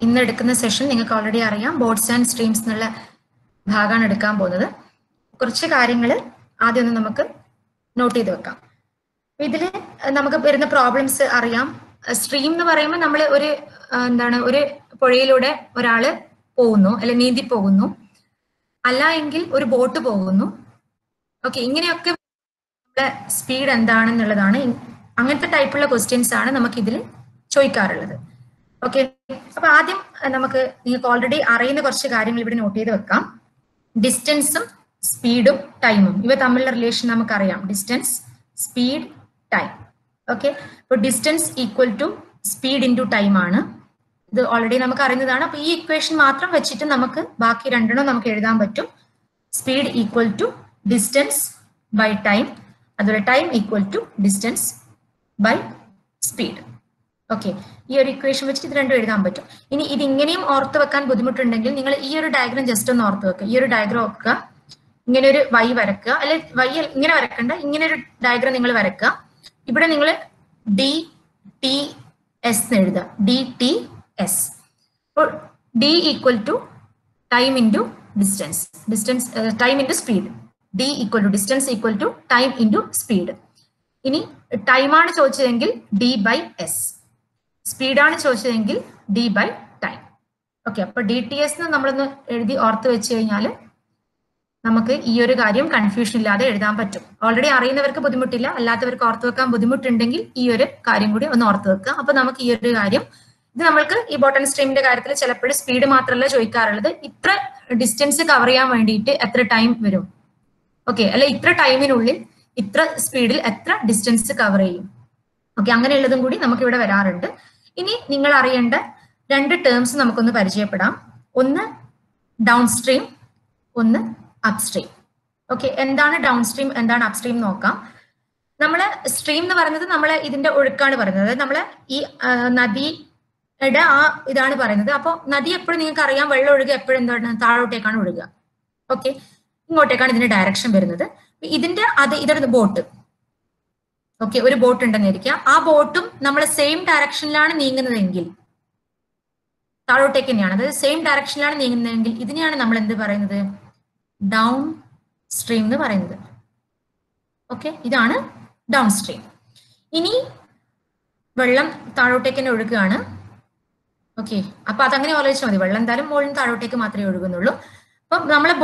ഇന്ന് എടുക്കുന്ന സെഷൻ നിങ്ങൾക്ക് ഓൾറെഡി അറിയാം. ബോട്ട്സ് ആൻഡ് സ്ട്രീംസ് എന്നുള്ള ഭാഗമാണ് എടുക്കാൻ പോകുന്നത്. കുറച്ച് കാര്യങ്ങൾ ആദ്യം ഒന്ന് നമുക്ക് നോട്ട് ചെയ്ത് വെക്കാം. ഇതിൽ നമുക്ക് വരുന്ന പ്രോബ്ലംസ് അറിയാം. സ്ട്രീം എന്ന് പറയുമ്പോൾ നമ്മൾ ഒരു പുഴയിലൂടെ ഒരാൾ പോകുന്നു, അല്ലെ നീന്തി പോകുന്നു, അല്ല എങ്കിൽ ഒരു ബോട്ട് പോകുന്നു. ഓക്കെ, ഇങ്ങനെയൊക്കെ സ്പീഡ് എന്താണെന്നുള്ളതാണ്. അങ്ങനത്തെ ടൈപ്പുള്ള ക്വസ്റ്റ്യൻസ് ആണ് നമുക്ക് ഇതിൽ ചോദിക്കാറുള്ളത്. ഓക്കെ, അപ്പൊ ആദ്യം നമുക്ക് നിങ്ങൾക്ക് ഓൾറെഡി അറിയുന്ന കുറച്ച് കാര്യങ്ങൾ ഇവിടെ നോട്ട് ചെയ്ത് വെക്കാം. ഡിസ്റ്റൻസും സ്പീഡും ടൈമും ഇവ തമ്മിലുള്ള റിലേഷൻ നമുക്കറിയാം. Distance, speed, time. ഓക്കെ, അപ്പോൾ distance equal to speed into time ആണ്. ഇത് ഓൾറെഡി നമുക്ക് അറിയുന്നതാണ്. അപ്പൊ ഈ ഇക്വേഷൻ മാത്രം വെച്ചിട്ട് നമുക്ക് ബാക്കി രണ്ടെണ്ണം നമുക്ക് എഴുതാൻ പറ്റും. Speed equal to distance by time, അതുപോലെ time equal to distance by speed. Okay, ഈ ഒരു ഇക്വേഷൻ വെച്ചിട്ട് ഇത് രണ്ടും എഴുതാൻ പറ്റും. ഇനി ഇത് ഇങ്ങനെയും ഓർത്ത് വെക്കാൻ ബുദ്ധിമുട്ടുണ്ടെങ്കിൽ നിങ്ങൾ ഈ ഒരു ഡയഗ്രം ജസ്റ്റ് ഒന്ന് ഓർത്ത് വെക്കുക. ഈ ഒരു ഡയഗ്രം വെക്കുക, ഇങ്ങനെ ഒരു വൈ വരക്കുക, അല്ലെ വൈ ഇങ്ങനെ വരക്കണ്ട, ഇങ്ങനെ ഒരു ഡയഗ്രം നിങ്ങൾ വരക്കുക. ഇവിടെ നിങ്ങൾ ഡി ടി എസ് എന്ന് എഴുതുക. D t s. അപ്പോൾ d equal to time into distance, time into speed. D equal to distance equal to time into speed. ഇനി ടൈമാണ് ചോദിച്ചതെങ്കിൽ ഡി ബൈ എസ്, സ്പീഡാണ് ചോദിച്ചതെങ്കിൽ ഡി ബൈ ടൈം. ഓക്കെ, അപ്പൊ d t s നമ്മളൊന്ന് എഴുതി ഓർത്ത് വെച്ച് കഴിഞ്ഞാൽ നമുക്ക് ഈ ഒരു കാര്യം കൺഫ്യൂഷൻ ഇല്ലാതെ എഴുതാൻ പറ്റും. ഓൾറെഡി അറിയുന്നവർക്ക് ബുദ്ധിമുട്ടില്ല, അല്ലാത്തവർക്ക് ഓർത്ത് വെക്കാൻ ബുദ്ധിമുട്ടുണ്ടെങ്കിൽ ഈ ഒരു കാര്യം കൂടി ഒന്ന് ഓർത്ത് വെക്കുക. അപ്പൊ നമുക്ക് ഈ ഒരു കാര്യം, ഇത് നമ്മൾക്ക് ഈ ബോട്ടൺ സ്ട്രീമിന്റെ കാര്യത്തിൽ ചിലപ്പോഴും സ്പീഡ് മാത്രമല്ല ചോദിക്കാറുള്ളത്, ഇത്ര ഡിസ്റ്റൻസ് കവർ ചെയ്യാൻ വേണ്ടിയിട്ട് എത്ര ടൈം വരും, ഓക്കെ, അല്ലെ ഇത്ര ടൈമിനുള്ളിൽ ഇത്ര സ്പീഡിൽ എത്ര ഡിസ്റ്റൻസ് കവർ ചെയ്യും. ഓക്കെ, അങ്ങനെയുള്ളതും കൂടി നമുക്ക് ഇവിടെ വരാറുണ്ട്. ഇനി നിങ്ങൾ അറിയേണ്ട രണ്ട് ടേംസ് നമുക്കൊന്ന് പരിചയപ്പെടാം. ഒന്ന് ഡൗൺ സ്ട്രീം, ഒന്ന് അപ്സ്ട്രീം. ഓക്കെ, എന്താണ് ഡൗൺ സ്ട്രീം, എന്താണ് അപ്സ്ട്രീം നോക്കാം. നമ്മള് സ്ട്രീം എന്ന് പറയുന്നത് നമ്മളെ ഇതിന്റെ ഒഴുക്കാണ് പറയുന്നത്. അതായത് നമ്മളെ ഈ നദിയുടെ ആ ഇതാണ് പറയുന്നത്. അപ്പോൾ നദി എപ്പോഴും നിങ്ങൾക്ക് അറിയാം, വെള്ളം ഒഴുകുക എപ്പോഴും എന്താണ്, താഴോട്ടേക്കാണ് ഒഴുകുക. ഓക്കെ, ഇങ്ങോട്ടേക്കാണ് ഇതിന്റെ ഡയറക്ഷൻ വരുന്നത്. ഇതിന്റെ ഇതൊരു ബോട്ട്. ഓക്കെ, ഒരു ബോട്ട് ഉണ്ടെന്ന് ഇരിക്കുക. ആ ബോട്ടും നമ്മൾ സെയിം ഡയറക്ഷനിലാണ് നീങ്ങുന്നതെങ്കിൽ, താഴോട്ടേക്ക് തന്നെയാണ്, അതായത് സെയിം ഡയറക്ഷനിലാണ് നീങ്ങുന്നതെങ്കിൽ ഇതിനെയാണ് നമ്മൾ എന്ത് പറയുന്നത്, ഡൗൺ സ്ട്രീം എന്ന് പറയുന്നത്. ഓക്കെ, ഇതാണ് ഡൗൺ സ്ട്രീം. ഇനി വെള്ളം താഴോട്ടേക്ക് തന്നെ ഒഴുകുകയാണ്. ഓക്കെ, അപ്പൊ അതങ്ങനെ ആലോചിച്ചാൽ മതി. വെള്ളം എന്തായാലും മുകളിൽ താഴോട്ടേക്ക് മാത്രമേ ഒഴുകുന്നുള്ളൂ. അപ്പൊ നമ്മളെ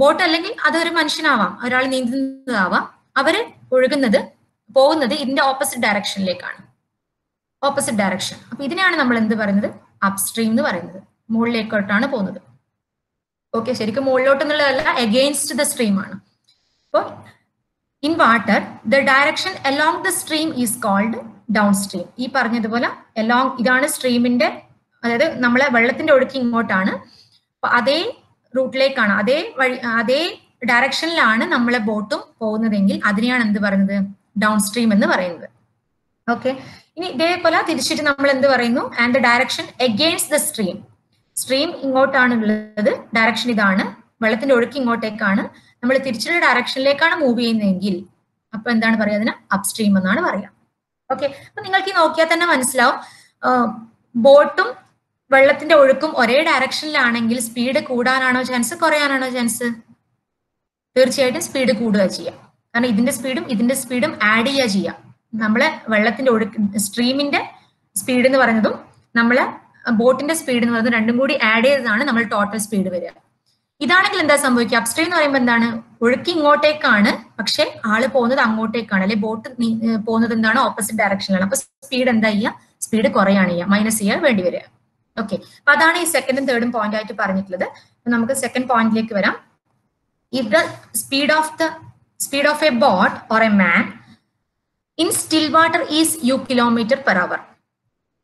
ബോട്ട് അല്ലെങ്കിൽ അതൊരു മനുഷ്യനാവാം, ഒരാൾ നീന്തുന്നതാവാം, അവര് പോകുന്നത് ഇതിന്റെ ഓപ്പോസിറ്റ് ഡയറക്ഷനിലേക്കാണ്, ഓപ്പോസിറ്റ് ഡയറക്ഷൻ. അപ്പൊ ഇതിനെയാണ് നമ്മൾ എന്ത് പറയുന്നത്, അപ്സ്ട്രീം എന്ന് പറയുന്നത്. മുകളിലേക്കോട്ടാണ് പോകുന്നത്. ഓക്കെ, ശരിക്കും മുകളിലോട്ട് എന്നുള്ളതല്ല, അഗെയിൻസ്റ്റ് ദ സ്ട്രീം ആണ്. അപ്പോൾ in water the direction along the stream is called down stream. ഈ പറഞ്ഞതുപോലെ അലോങ്, ഇതാണ് സ്ട്രീമിന്റെ, അതായത് നമ്മളെ വെള്ളത്തിന്റെ ഒഴുക്ക് ഇങ്ങോട്ടാണ്. അപ്പൊ അതേ റൂട്ടിലേക്കാണ്, അതേ ഡയറക്ഷനിലാണ് നമ്മളെ ബോട്ടും പോകുന്നതെങ്കിൽ അതിനെയാണ് എന്ത് പറയുന്നത്, ഡൗൺ സ്ട്രീം എന്ന് പറയുന്നത്. ഓക്കെ, ഇനി ഇതേപോലെ തിരിച്ചിട്ട് നമ്മൾ എന്ത് പറയുന്നു, and the direction against the stream. Stream ഇങ്ങോട്ടാണ് ഉള്ളത്, ഡയറക്ഷൻ ഇതാണ്, വെള്ളത്തിന്റെ ഒഴുക്ക് ഇങ്ങോട്ടേക്കാണ്, നമ്മൾ തിരിച്ചുള്ള ഡയറക്ഷനിലേക്കാണ് മൂവ് ചെയ്യുന്നതെങ്കിൽ അപ്പൊ എന്താണ് പറയുക, അതിന് അപ്സ്ട്രീം എന്നാണ് പറയാം. ഓക്കെ, അപ്പൊ നിങ്ങൾക്ക് ഈ നോക്കിയാൽ തന്നെ മനസ്സിലാവും, ബോട്ടും വെള്ളത്തിന്റെ ഒഴുക്കും ഒരേ ഡയറക്ഷനിലാണെങ്കിൽ സ്പീഡ് കൂടാനാണോ ചാൻസ്, കുറയാനാണോ ചാൻസ്? തീർച്ചയായിട്ടും സ്പീഡ് കൂടുക ചെയ്യാം. കാരണം ഇതിന്റെ സ്പീഡും ആഡ് ചെയ്യുക ചെയ്യാം. നമ്മളെ വെള്ളത്തിന്റെ ഒഴുക്ക്, സ്ട്രീമിന്റെ സ്പീഡ് എന്ന് പറയുന്നതും നമ്മളെ ബോട്ടിന്റെ സ്പീഡ് എന്ന് പറയുന്നത് രണ്ടും കൂടി ആഡ് ചെയ്തതാണ് നമ്മൾ ടോട്ടൽ സ്പീഡ് വരിക. ഇതാണെങ്കിൽ എന്താ സംഭവിക്കുക, അപ്സ്ട്രീം എന്ന് പറയുമ്പോൾ എന്താണ്, ഒഴുക്ക് ഇങ്ങോട്ടേക്കാണ്, പക്ഷെ ആള് പോകുന്നത് അങ്ങോട്ടേക്കാണ്, അല്ലെ ബോട്ട് പോകുന്നത് എന്താണ്, ഓപ്പോസിറ്റ് ഡയറക്ഷനിലാണ്. അപ്പൊ സ്പീഡ് എന്താ ചെയ്യുക, സ്പീഡ് കുറയാണ് ചെയ്യുക, മൈനസ് ചെയ്യാൻ വേണ്ടി വരിക. ഓക്കെ, അപ്പൊ അതാണ് ഈ സെക്കൻഡും തേർഡും പോയിന്റ് ആയിട്ട് പറഞ്ഞിട്ടുള്ളത്. നമുക്ക് സെക്കൻഡ് പോയിന്റിലേക്ക് വരാം. If the speed of A boat or a man in still water is u km/h.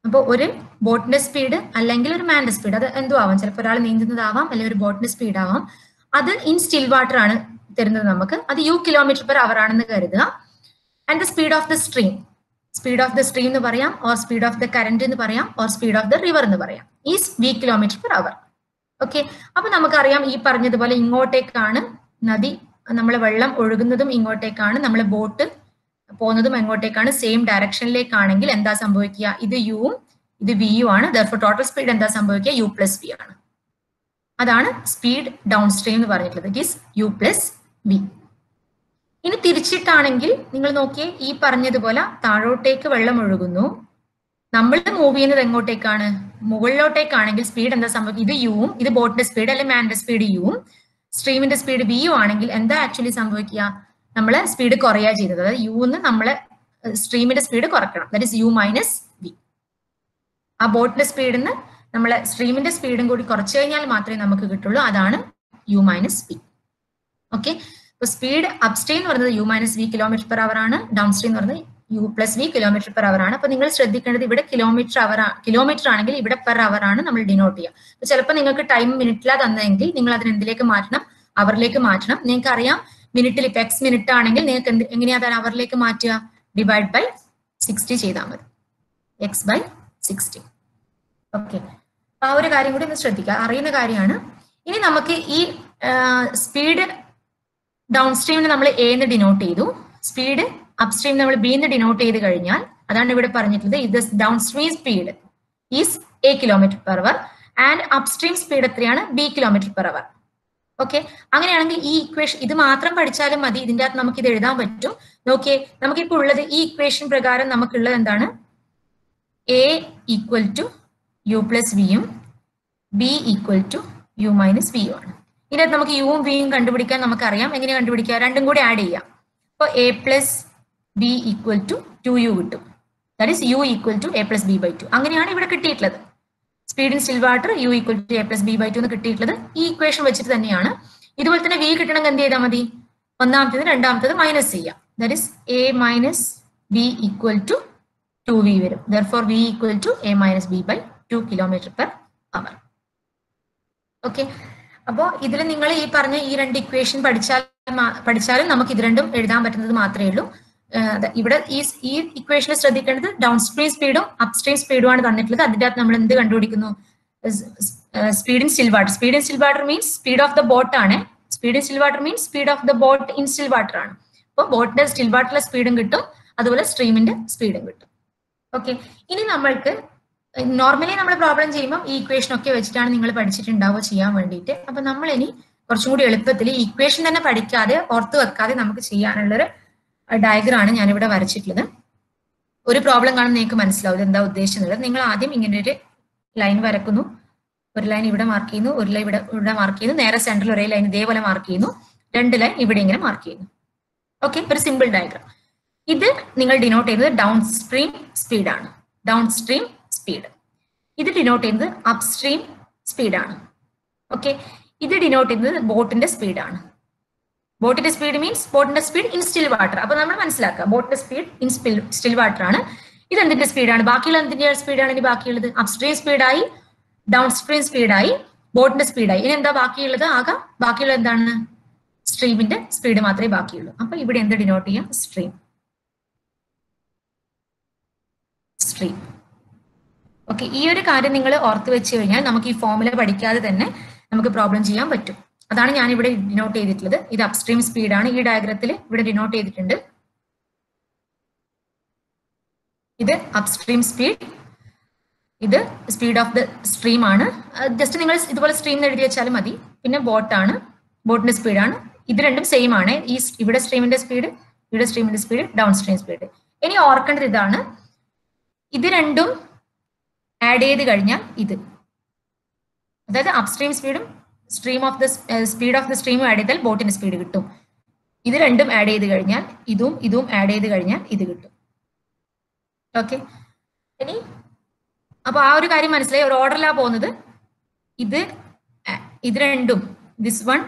അപ്പോൾ ഒരു ബോട്ടിന്റെ സ്പീഡ് അല്ലെങ്കിൽ ഒരു മാന്റെ സ്പീഡ്, അത് എന്തും ആവാം, ചിലപ്പോൾ ഒരാൾ നീന്തുന്നതാവാം, അല്ലെങ്കിൽ ഒരു ബോട്ടിന്റെ സ്പീഡ് ആവാം. അത് ഇൻ സ്റ്റിൽ വാട്ടർ ആണ് തരുന്നത് നമുക്ക്, അത് u km/h ആണെന്ന് കരുതുക. And the speed of the stream എന്ന് പറയാം, or speed of the current എന്ന് പറയാം, or speed of the river എന്ന് പറയാം, ഈസ് v km/h. ഓക്കെ, അപ്പൊ നമുക്കറിയാം ഈ പറഞ്ഞതുപോലെ ഇങ്ങോട്ടേക്കാണ് നദി, നമ്മളെ വെള്ളം ഒഴുകുന്നതും ഇങ്ങോട്ടേക്കാണ്, നമ്മളെ ബോട്ട് പോകുന്നതും എങ്ങോട്ടേക്കാണ്, സെയിം ഡയറക്ഷനിലേക്കാണെങ്കിൽ എന്താ സംഭവിക്കുക, ഇത് യുവും ഇത് വി യു ആണ്. ദർഫോർ ടോട്ടൽ സ്പീഡ് എന്താ സംഭവിക്കുക? യു പ്ലസ് വി ആണ്. അതാണ് സ്പീഡ് ഡൗൺ സ്ട്രീം എന്ന് പറഞ്ഞിട്ടുള്ളത്. It is u plus v. ഇനി തിരിച്ചിട്ടാണെങ്കിൽ നിങ്ങൾ നോക്കിയേ, ഈ പറഞ്ഞതുപോലെ താഴോട്ടേക്ക് വെള്ളം ഒഴുകുന്നു. നമ്മൾ മൂവ് ചെയ്യുന്നത് എങ്ങോട്ടേക്കാണ്? മുകളിലോട്ടേക്കാണെങ്കിൽ സ്പീഡ് എന്താ സംഭവിക്കുക? ഇത് യുവും ഇത് ബോട്ടിന്റെ സ്പീഡ് അല്ലെങ്കിൽ മാനിന്റെ സ്പീഡ് യുവും സ്ട്രീമിന്റെ സ്പീഡ് വി യു ആണെങ്കിൽ എന്താ ആക്ച്വലി സംഭവിക്കുക? നമ്മള് സ്പീഡ് കുറയാ ചെയ്തത്. അതായത് യുന്ന് നമ്മള് സ്ട്രീമിന്റെ സ്പീഡ് കുറയ്ക്കണം. That is u minus v. ആ ബോട്ടിന്റെ സ്പീഡിൽ നിന്ന് നമ്മളെ സ്ട്രീമിന്റെ സ്പീഡും കൂടി കുറച്ചു കഴിഞ്ഞാൽ മാത്രമേ നമുക്ക് കിട്ടുള്ളൂ. അതാണ് യു മൈനസ് വി. ഓക്കെ, അപ്പൊ സ്പീഡ് അപ്സ്ട്രീം എന്ന് പറയുന്നത് u minus v kilometre per hour ആണ്. ഡൗൺ സ്ട്രീം എന്ന് പറയുന്നത് u plus v kilometre per hour ആണ്. അപ്പൊ നിങ്ങൾ ശ്രദ്ധിക്കേണ്ടത് ഇവിടെ കിലോമീറ്റർ ആണെങ്കിൽ ഇവിടെ പെർ അവർ ആണ് നമ്മൾ ഡിനോട്ട് ചെയ്യുക. അപ്പൊ ചിലപ്പോൾ നിങ്ങൾക്ക് ടൈം മിനിറ്റിലാ തന്നെങ്കിൽ നിങ്ങൾ അതിന് എന്തിലേക്ക് മാറ്റണം? അവറിലേക്ക് മാറ്റണം. നിങ്ങൾക്ക് അറിയാം മിനിറ്റിൽ ഇപ്പൊ എക്സ് മിനിറ്റ് ആണെങ്കിൽ നിങ്ങൾക്ക് എങ്ങനെയാ അവറിലേക്ക് മാറ്റുക? ഡിവൈഡ് ബൈ 60 ചെയ്താൽ മതി. X by 60. ഓക്കെ, ആ ഒരു കാര്യം കൂടി ഒന്ന് ശ്രദ്ധിക്കുക, അറിയുന്ന കാര്യമാണ്. ഇനി നമുക്ക് ഈ സ്പീഡ് ഡൗൺ സ്ട്രീമിന് നമ്മൾ എ എന്ന് ഡിനോട്ട് ചെയ്തു, സ്പീഡ് അപ്സ്ട്രീം നമ്മൾ ബി എന്ന് ഡിനോട്ട് ചെയ്ത് കഴിഞ്ഞാൽ അതാണ് ഇവിടെ പറഞ്ഞിട്ടുള്ളത്. ഇത് down stream speed is a kilometre per hour and upstream speed എത്രയാണ്? B kilometre per hour. Okay, അങ്ങനെയാണെങ്കിൽ ഈ ഇക്വേഷൻ ഇത് മാത്രം പഠിച്ചാലും മതി. ഇതിൻ്റെ അകത്ത് നമുക്ക് ഇത് എഴുതാൻ പറ്റും. നോക്കിയേ, നമുക്കിപ്പോൾ ഉള്ളത് ഈ ഇക്വേഷൻ പ്രകാരം നമുക്കുള്ളത് എന്താണ്? A equal to u plus വിയും b equal to u minus v ആണ്. ഇതിനകത്ത് നമുക്ക് യുവും വിയും കണ്ടുപിടിക്കാൻ നമുക്കറിയാം. എങ്ങനെ കണ്ടുപിടിക്കുക? രണ്ടും കൂടി ആഡ് ചെയ്യാം. അപ്പോൾ a plus b equal to 2u കിട്ടും. That is u equal to a plus b by 2. അങ്ങനെയാണ് ഇവിടെ കിട്ടിയിട്ടുള്ളത്. Speed in still water u equal to a plus b by 2 എന്ന് കിട്ടിയിട്ടുള്ളത് ഈ ഇക്വേഷൻ വെച്ചിട്ട് തന്നെയാണ്. ഇതുപോലെ തന്നെ വി കിട്ടണമെങ്കിൽ എന്ത് ചെയ്താൽ മതി? ഒന്നാമത്തേത് രണ്ടാമത്തേത് മൈനസ് ചെയ്യാം. That is a minus b equal to 2v വരും. Therefore v equal to a minus b by 2 kilometre per hour. Okay, അപ്പോൾ ഇതിൽ നിങ്ങൾ ഈ പറഞ്ഞ ഈ രണ്ട് ഇക്വേഷൻ പഠിച്ചാലും നമുക്ക് ഇത് രണ്ടും എഴുതാൻ പറ്റുന്നത് മാത്രമേ ഉള്ളൂ. ഇവിടെ ഈ ഇക്വേഷനിൽ ശ്രദ്ധിക്കേണ്ടത് ഡൗൺ സ്ട്രീം സ്പീഡും അപ്സ്ട്രീം സ്പീഡും ആണ് തന്നിട്ടുള്ളത്. അതിൻ്റെ അകത്ത് നമ്മൾ എന്ത് കണ്ടുപിടിക്കുന്നു? Speed in still water. Speed in still water means speed of the boat ആണ്. Speed in still water means speed of the boat in still water ആണ്. അപ്പോൾ ബോട്ടിന്റെ സ്റ്റിൽ വാട്ടറിലെ സ്പീഡും കിട്ടും, അതുപോലെ സ്ട്രീമിന്റെ സ്പീഡും കിട്ടും. ഓക്കെ, ഇനി നമ്മൾക്ക് നോർമലി നമ്മൾ പ്രോബ്ലം ചെയ്യുമ്പോൾ ഈ ഇക്വേഷൻ ഒക്കെ വെച്ചിട്ടാണ് നിങ്ങൾ പഠിച്ചിട്ടുണ്ടാവുക ചെയ്യാൻ വേണ്ടിയിട്ട്. അപ്പൊ നമ്മൾ ഇനി കുറച്ചും കൂടി എളുപ്പത്തിൽ ഈ ഇക്വേഷൻ തന്നെ പഠിക്കാതെ ഓർത്ത് വെക്കാതെ നമുക്ക് ചെയ്യാനുള്ളൊരു ഡയഗ്രം ആണ് ഞാനിവിടെ വരച്ചിട്ടുള്ളത്. ഒരു പ്രോബ്ലം കാണുമ്പോൾ നിങ്ങൾക്ക് മനസ്സിലാവും എന്താ ഉദ്ദേശിക്കുന്നത്. നിങ്ങൾ ആദ്യം ഇങ്ങനെ ഒരു ലൈൻ വരക്കുന്നു, ഒരു ലൈൻ ഇവിടെ മാർക്ക് ചെയ്യുന്നു, ഒരു ലൈൻ ഇവിടെ മാർക്ക് ചെയ്യുന്നു, നേരെ സെന്ററിൽ ഒരേ ലൈൻ ഇതേപോലെ മാർക്ക് ചെയ്യുന്നു, രണ്ട് ലൈൻ ഇവിടെ ഇങ്ങനെ മാർക്ക് ചെയ്യുന്നു. ഓക്കെ, ഒരു സിമ്പിൾ ഡയഗ്രം. ഇത് നിങ്ങൾ ഡിനോട്ട് ചെയ്യുന്നത് ഡൗൺ സ്ട്രീം സ്പീഡാണ്. Down stream speed. ഇത് ഡിനോട്ട് ചെയ്യുന്നത് അപ്സ്ട്രീം സ്പീഡാണ്. ഓക്കെ, ഇത് ഡിനോട്ട് ചെയ്യുന്നത് ബോട്ടിന്റെ സ്പീഡാണ്. ബോട്ടിന്റെ സ്പീഡ് മീൻസ് ബോട്ടിന്റെ സ്പീഡ് ഇൻ സ്റ്റിൽ വാട്ടർ. അപ്പൊ നമ്മൾ മനസ്സിലാക്കുക ബോട്ടിന്റെ സ്പീഡ് ഇൻ സ്റ്റിൽ വാട്ടർ ആണ്. ഇത് എന്തിന്റെ സ്പീഡാണ്? ബാക്കിയുള്ള എന്തിന്റെ സ്പീഡാണ് ഇനി ബാക്കിയുള്ളത്? അപ്സ്ട്രീം സ്പീഡായി, ഡൗൺ സ്ട്രീം സ്പീഡായി, ബോട്ടിന്റെ സ്പീഡായി. ഇനി എന്താ ബാക്കിയുള്ളത്? ആകെ ബാക്കിയുള്ളത് എന്താണ്? സ്ട്രീമിന്റെ സ്പീഡ് മാത്രമേ ബാക്കിയുള്ളൂ. അപ്പൊ ഇവിടെ എന്ത് ഡിനോട്ട് ചെയ്യാം? സ്ട്രീം. സ്ട്രീം. ഓക്കെ, ഈ ഒരു കാര്യം നിങ്ങൾ ഓർത്ത് വെച്ച് കഴിഞ്ഞാൽ നമുക്ക് ഈ ഫോർമുല പഠിക്കാതെ തന്നെ നമുക്ക് പ്രോബ്ലം ചെയ്യാൻ പറ്റും. അതാണ് ഞാൻ ഇവിടെ ഡിനോട്ട് ചെയ്തിട്ടുള്ളത്. ഇത് അപ്സ്ട്രീം സ്പീഡാണ്. ഈ ഡയഗ്രത്തിൽ ഇവിടെ ഡിനോട്ട് ചെയ്തിട്ടുണ്ട്. ഇത് അപ്സ്ട്രീം സ്പീഡ്, ഇത് സ്പീഡ് ഓഫ് ദ സ്ട്രീം ആണ്. ജസ്റ്റ് നിങ്ങൾ ഇതുപോലെ സ്ട്രീം എഴുതി വെച്ചാലും മതി. പിന്നെ ബോട്ടാണ്, ബോട്ടിന്റെ സ്പീഡാണ്. ഇത് രണ്ടും സെയിം ആണ്. ഈ ഇവിടെ സ്ട്രീമിന്റെ സ്പീഡ്, ഇവിടെ സ്ട്രീമിന്റെ സ്പീഡ്, ഡൗൺ സ്ട്രീം സ്പീഡ്. ഇനി ഓർക്കേണ്ടത് ഇതാണ്, ഇത് രണ്ടും ആഡ് ചെയ്ത് കഴിഞ്ഞാൽ ഇത്, അതായത് അപ്സ്ട്രീം സ്പീഡും stream of the speed of the സ്ട്രീമും ആഡ് ചെയ്താൽ ബോട്ടിന്റെ സ്പീഡ് കിട്ടും. ഇത് രണ്ടും ആഡ് ചെയ്ത് കഴിഞ്ഞാൽ ഇതും ആഡ് ചെയ്ത് കഴിഞ്ഞാൽ ഇത് കിട്ടും. ഓക്കെ, ഇനി അപ്പൊ ആ ഒരു കാര്യം മനസ്സിലായി. ഒരു ഓർഡറിലാണ് പോകുന്നത്. ഇത് രണ്ടും, this one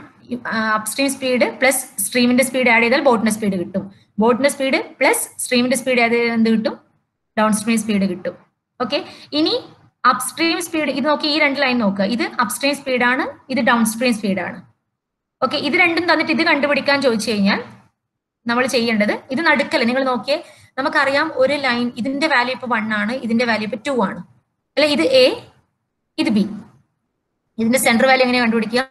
upstream speed plus സ്ട്രീമിന്റെ സ്പീഡ് ആഡ് ചെയ്താൽ ബോട്ടിന്റെ സ്പീഡ് കിട്ടും. ബോട്ടിന്റെ സ്പീഡ് പ്ലസ് സ്ട്രീമിന്റെ സ്പീഡ് ആഡ് ചെയ്താൽ എന്ത് കിട്ടും? ഡൗൺ സ്ട്രീം സ്പീഡ് കിട്ടും. ഓക്കെ, ഇനി അപ്സ്ട്രീം സ്പീഡ് ഇത് നോക്കി, ഈ രണ്ട് ലൈൻ നോക്കുക. ഇത് അപ്സ്ട്രീം സ്പീഡാണ്, ഇത് ഡൗൺ സ്ട്രീം സ്പീഡാണ്. ഓക്കെ, ഇത് രണ്ടും തന്നിട്ട് ഇത് കണ്ടുപിടിക്കാൻ ചോദിച്ചു കഴിഞ്ഞാൽ നമ്മൾ ചെയ്യേണ്ടത് ഇത് നടുക്കല്ല. നിങ്ങൾ നോക്കിയേ, നമുക്കറിയാം ഒരു ലൈൻ ഇതിന്റെ വാല്യൂ ഇപ്പൊ 1 ആണ്, ഇതിന്റെ വാല്യൂ ഇപ്പൊ 2 ആണ് അല്ലെ? ഇത് എ, ഇത് ബി. ഇതിന്റെ സെന്റർ വാല്യൂ എങ്ങനെ കണ്ടുപിടിക്കുക?